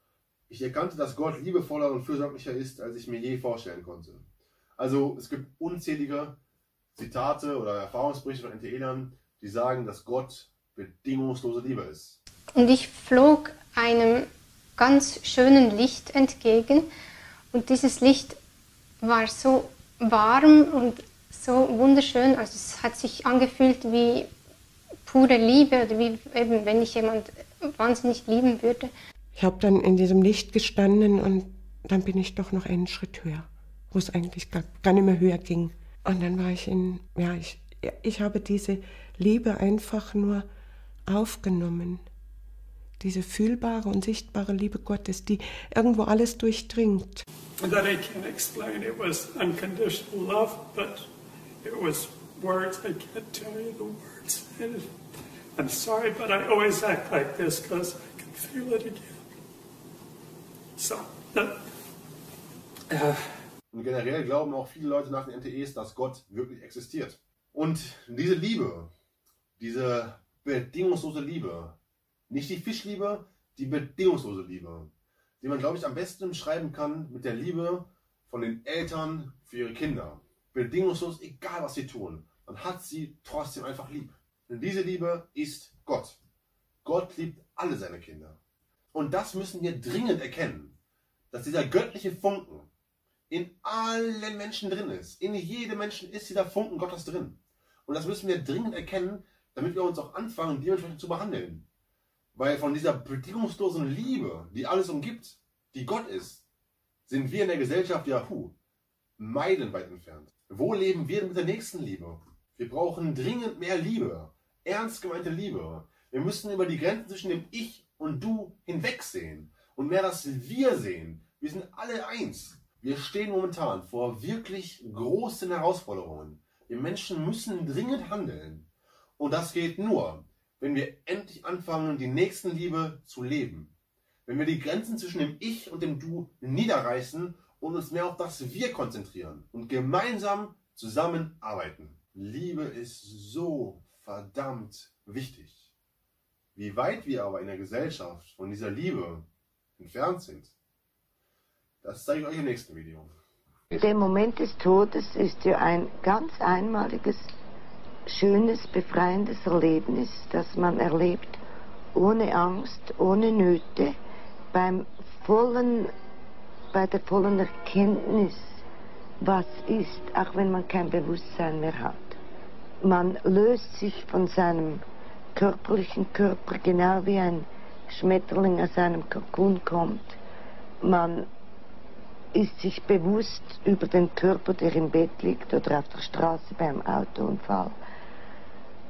Ich erkannte, dass Gott liebevoller und fürsorglicher ist, als ich mir je vorstellen konnte. Also es gibt unzählige Zitate oder Erfahrungsberichte von NTElern, die sagen, dass Gott bedingungslose Liebe ist. Und ich flog einem ganz schönen Licht entgegen und dieses Licht war so warm und so wunderschön, also es hat sich angefühlt wie pure Liebe oder wie eben, wenn ich jemand wahnsinnig lieben würde. Ich habe dann in diesem Licht gestanden und dann bin ich doch noch einen Schritt höher, wo es eigentlich gar nicht mehr höher ging. Und dann war ich ich habe diese Liebe einfach nur aufgenommen. Diese fühlbare und sichtbare Liebe Gottes, die irgendwo alles durchdringt. That I can't explain. It was unconditional love, but it was words. I can't tell you the words. I'm sorry, but I always act like this because I can feel it again. So, Und generell glauben auch viele Leute nach den NTEs, dass Gott wirklich existiert. Und diese Liebe, diese bedingungslose Liebe, nicht die Fischliebe, die bedingungslose Liebe, die man, glaube ich, am besten beschreiben kann mit der Liebe von den Eltern für ihre Kinder. Bedingungslos, egal was sie tun, man hat sie trotzdem einfach lieb. Und diese Liebe ist Gott. Gott liebt alle seine Kinder. Und das müssen wir dringend erkennen, dass dieser göttliche Funken in allen Menschen drin ist. In jedem Menschen ist dieser Funken Gottes drin. Und das müssen wir dringend erkennen, damit wir uns auch anfangen, dementsprechend zu behandeln. Weil von dieser bedingungslosen Liebe, die alles umgibt, die Gott ist, sind wir in der Gesellschaft meilenweit entfernt. Wo leben wir denn mit der nächsten Liebe? Wir brauchen dringend mehr Liebe, ernst gemeinte Liebe. Wir müssen über die Grenzen zwischen dem Ich und Du hinwegsehen und mehr das Wir sehen. Wir sind alle eins. Wir stehen momentan vor wirklich großen Herausforderungen. Wir Menschen müssen dringend handeln. Und das geht nur, wenn wir endlich anfangen, die Nächstenliebe zu leben. Wenn wir die Grenzen zwischen dem Ich und dem Du niederreißen und uns mehr auf das Wir konzentrieren und gemeinsam zusammenarbeiten. Liebe ist so verdammt wichtig. Wie weit wir aber in der Gesellschaft von dieser Liebe entfernt sind, das zeige ich euch im nächsten Video. Der Moment des Todes ist ja ein ganz einmaliges, schönes, befreiendes Erlebnis, das man erlebt, ohne Angst, ohne Nöte, bei der vollen Erkenntnis, was ist, auch wenn man kein Bewusstsein mehr hat. Man löst sich von seinem körperlichen Körper, genau wie ein Schmetterling aus einem Kokon kommt. Man ist sich bewusst über den Körper, der im Bett liegt oder auf der Straße beim Autounfall.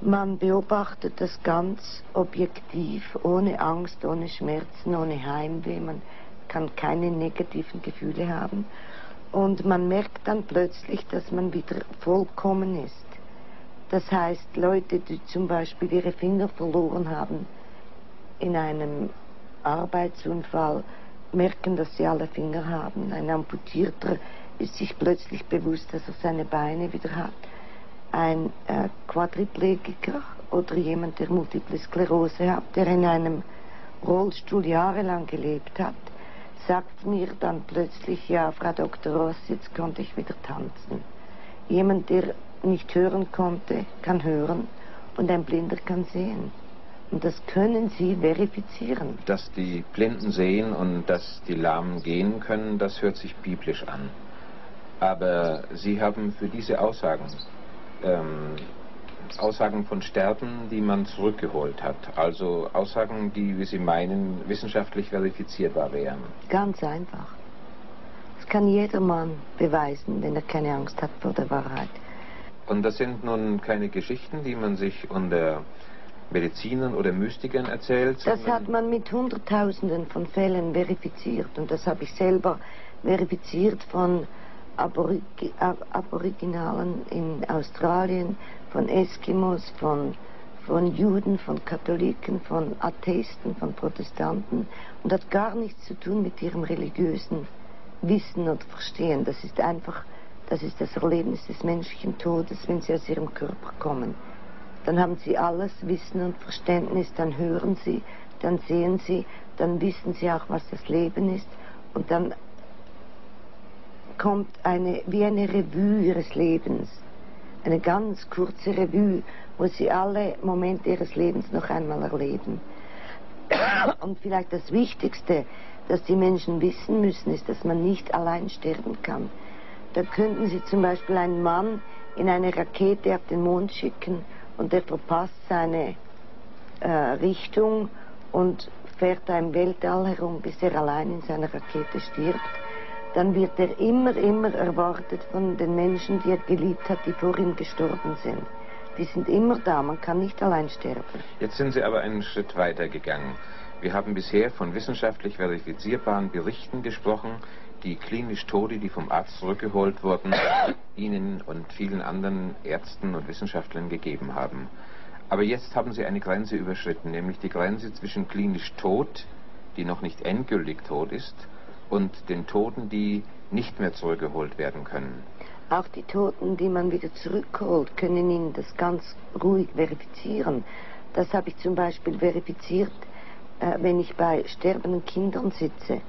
Man beobachtet das ganz objektiv, ohne Angst, ohne Schmerzen, ohne Heimweh. Man kann keine negativen Gefühle haben. Und man merkt dann plötzlich, dass man wieder vollkommen ist. Das heißt, Leute, die zum Beispiel ihre Finger verloren haben in einem Arbeitsunfall, merken, dass sie alle Finger haben. Ein Amputierter ist sich plötzlich bewusst, dass er seine Beine wieder hat. Ein Quadriplegiker oder jemand, der Multiple Sklerose hat, der in einem Rollstuhl jahrelang gelebt hat, sagt mir dann plötzlich, ja, Frau Dr. Ross, jetzt konnte ich wieder tanzen. Jemand, der nicht hören konnte, kann hören und ein Blinder kann sehen. Und das können Sie verifizieren. Dass die Blinden sehen und dass die Lahmen gehen können, das hört sich biblisch an. Aber Sie haben für diese Aussagen, Aussagen von Sterben, die man zurückgeholt hat. Also Aussagen, die, wie Sie meinen, wissenschaftlich verifizierbar wären. Ganz einfach. Das kann jedermann beweisen, wenn er keine Angst hat vor der Wahrheit. Und das sind nun keine Geschichten, die man sich unter Medizinern oder Mystikern erzählt? Das hat man mit Hunderttausenden von Fällen verifiziert. Und das habe ich selber verifiziert von Aboriginalen in Australien, von Eskimos, von Juden, von Katholiken, von Atheisten, von Protestanten. Und hat gar nichts zu tun mit ihrem religiösen Wissen oder Verstehen. Das ist einfach, das ist das Erlebnis des menschlichen Todes, wenn sie aus ihrem Körper kommen. Dann haben sie alles Wissen und Verständnis, dann hören sie, dann sehen sie, dann wissen sie auch, was das Leben ist. Und dann kommt wie eine Revue ihres Lebens, eine ganz kurze Revue, wo sie alle Momente ihres Lebens noch einmal erleben. Und vielleicht das Wichtigste, das die Menschen wissen müssen, ist, dass man nicht allein sterben kann. Da könnten Sie zum Beispiel einen Mann in eine Rakete auf den Mond schicken und der verpasst seine Richtung und fährt da im Weltall herum, bis er allein in seiner Rakete stirbt. Dann wird er immer erwartet von den Menschen, die er geliebt hat, die vor ihm gestorben sind. Die sind immer da, man kann nicht allein sterben. Jetzt sind Sie aber einen Schritt weiter gegangen. Wir haben bisher von wissenschaftlich verifizierbaren Berichten gesprochen, die klinisch Tote, die vom Arzt zurückgeholt wurden, Ihnen und vielen anderen Ärzten und Wissenschaftlern gegeben haben. Aber jetzt haben Sie eine Grenze überschritten, nämlich die Grenze zwischen klinisch tot, die noch nicht endgültig tot ist, und den Toten, die nicht mehr zurückgeholt werden können. Auch die Toten, die man wieder zurückholt, können Ihnen das ganz ruhig verifizieren. Das habe ich zum Beispiel verifiziert, wenn ich bei sterbenden Kindern sitze,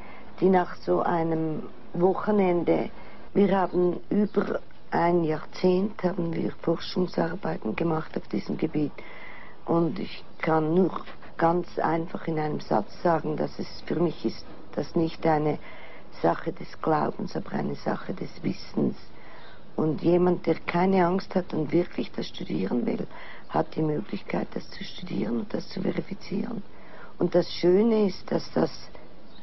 die nach so einem Wochenende, wir haben über ein Jahrzehnt haben wir Forschungsarbeiten gemacht auf diesem Gebiet. Und ich kann nur ganz einfach in einem Satz sagen, dass es für mich ist, das nicht eine Sache des Glaubens, aber eine Sache des Wissens. Und jemand, der keine Angst hat und wirklich das studieren will, hat die Möglichkeit, das zu studieren und das zu verifizieren. Und das Schöne ist, dass das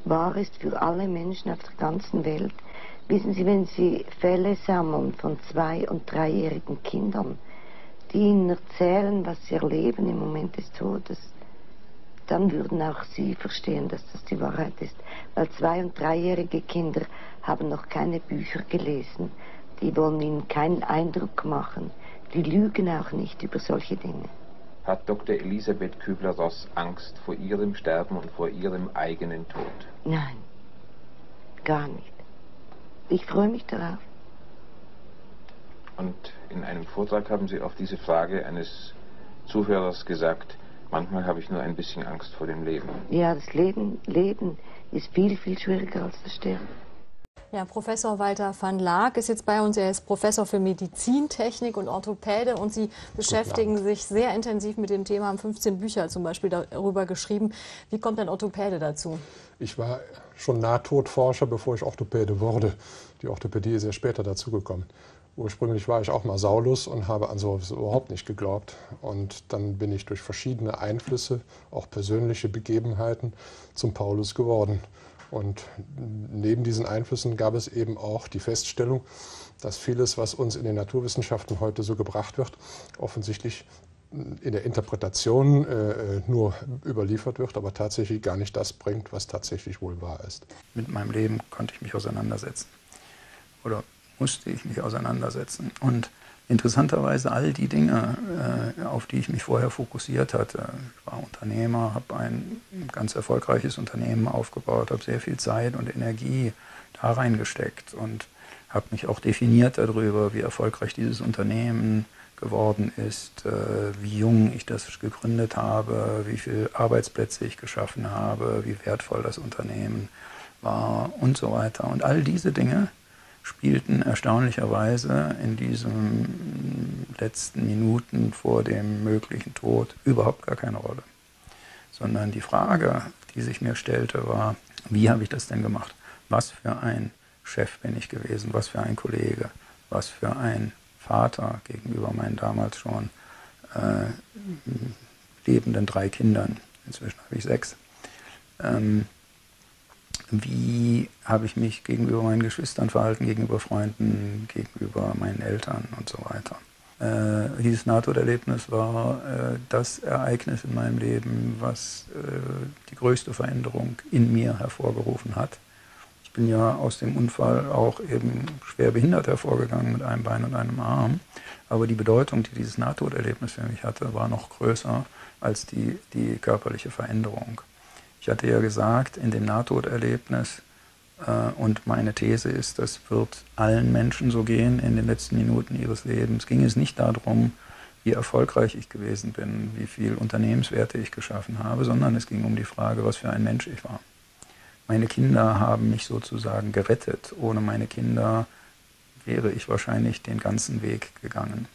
wahr ist für alle Menschen auf der ganzen Welt. Wissen Sie, wenn Sie Fälle sammeln von 2- und 3-jährigen Kindern, die Ihnen erzählen, was sie erleben im Moment des Todes, dann würden auch Sie verstehen, dass das die Wahrheit ist. Weil 2- und 3-jährige Kinder haben noch keine Bücher gelesen. Die wollen Ihnen keinen Eindruck machen. Die lügen auch nicht über solche Dinge. Hat Dr. Elisabeth Kübler-Ross Angst vor ihrem Sterben und vor ihrem eigenen Tod? Nein, gar nicht. Ich freue mich darauf. Und in einem Vortrag haben Sie auf diese Frage eines Zuhörers gesagt, manchmal habe ich nur ein bisschen Angst vor dem Leben. Ja, das Leben ist viel, viel schwieriger als das Sterben. Ja, Professor Walter van Laak ist jetzt bei uns. Er ist Professor für Medizintechnik und Orthopäde und Sie beschäftigen sich sehr intensiv mit dem Thema, haben 15 Bücher zum Beispiel darüber geschrieben. Wie kommt ein Orthopäde dazu? Ich war schon Nahtodforscher, bevor ich Orthopäde wurde. Die Orthopädie ist ja später dazugekommen. Ursprünglich war ich auch mal Saulus und habe an sowas überhaupt nicht geglaubt. Und dann bin ich durch verschiedene Einflüsse, auch persönliche Begebenheiten, zum Paulus geworden. Und neben diesen Einflüssen gab es eben auch die Feststellung, dass vieles, was uns in den Naturwissenschaften heute so gebracht wird, offensichtlich in der Interpretation nur überliefert wird, aber tatsächlich gar nicht das bringt, was tatsächlich wohl wahr ist. Mit meinem Leben konnte ich mich auseinandersetzen oder musste ich mich auseinandersetzen. Und interessanterweise all die Dinge, auf die ich mich vorher fokussiert hatte, ich war Unternehmer, habe ein ganz erfolgreiches Unternehmen aufgebaut, habe sehr viel Zeit und Energie da reingesteckt und habe mich auch definiert darüber, wie erfolgreich dieses Unternehmen geworden ist, wie jung ich das gegründet habe, wie viele Arbeitsplätze ich geschaffen habe, wie wertvoll das Unternehmen war und so weiter. Und all diese Dinge spielten erstaunlicherweise in diesen letzten Minuten vor dem möglichen Tod überhaupt gar keine Rolle. Sondern die Frage, die sich mir stellte, war, wie habe ich das denn gemacht? Was für ein Chef bin ich gewesen? Was für ein Kollege? Was für ein Vater gegenüber meinen damals schon lebenden 3 Kindern? Inzwischen habe ich 6. Wie habe ich mich gegenüber meinen Geschwistern verhalten, gegenüber Freunden, gegenüber meinen Eltern und so weiter. Dieses Nahtoderlebnis war das Ereignis in meinem Leben, was die größte Veränderung in mir hervorgerufen hat. Ich bin ja aus dem Unfall auch eben schwer behindert hervorgegangen mit einem Bein und einem Arm, aber die Bedeutung, die dieses Nahtoderlebnis für mich hatte, war noch größer als die körperliche Veränderung. Ich hatte ja gesagt, in dem Nahtoderlebnis, und meine These ist, das wird allen Menschen so gehen in den letzten Minuten ihres Lebens, ging es nicht darum, wie erfolgreich ich gewesen bin, wie viel Unternehmenswerte ich geschaffen habe, sondern es ging um die Frage, was für ein Mensch ich war. Meine Kinder haben mich sozusagen gerettet. Ohne meine Kinder wäre ich wahrscheinlich den ganzen Weg gegangen.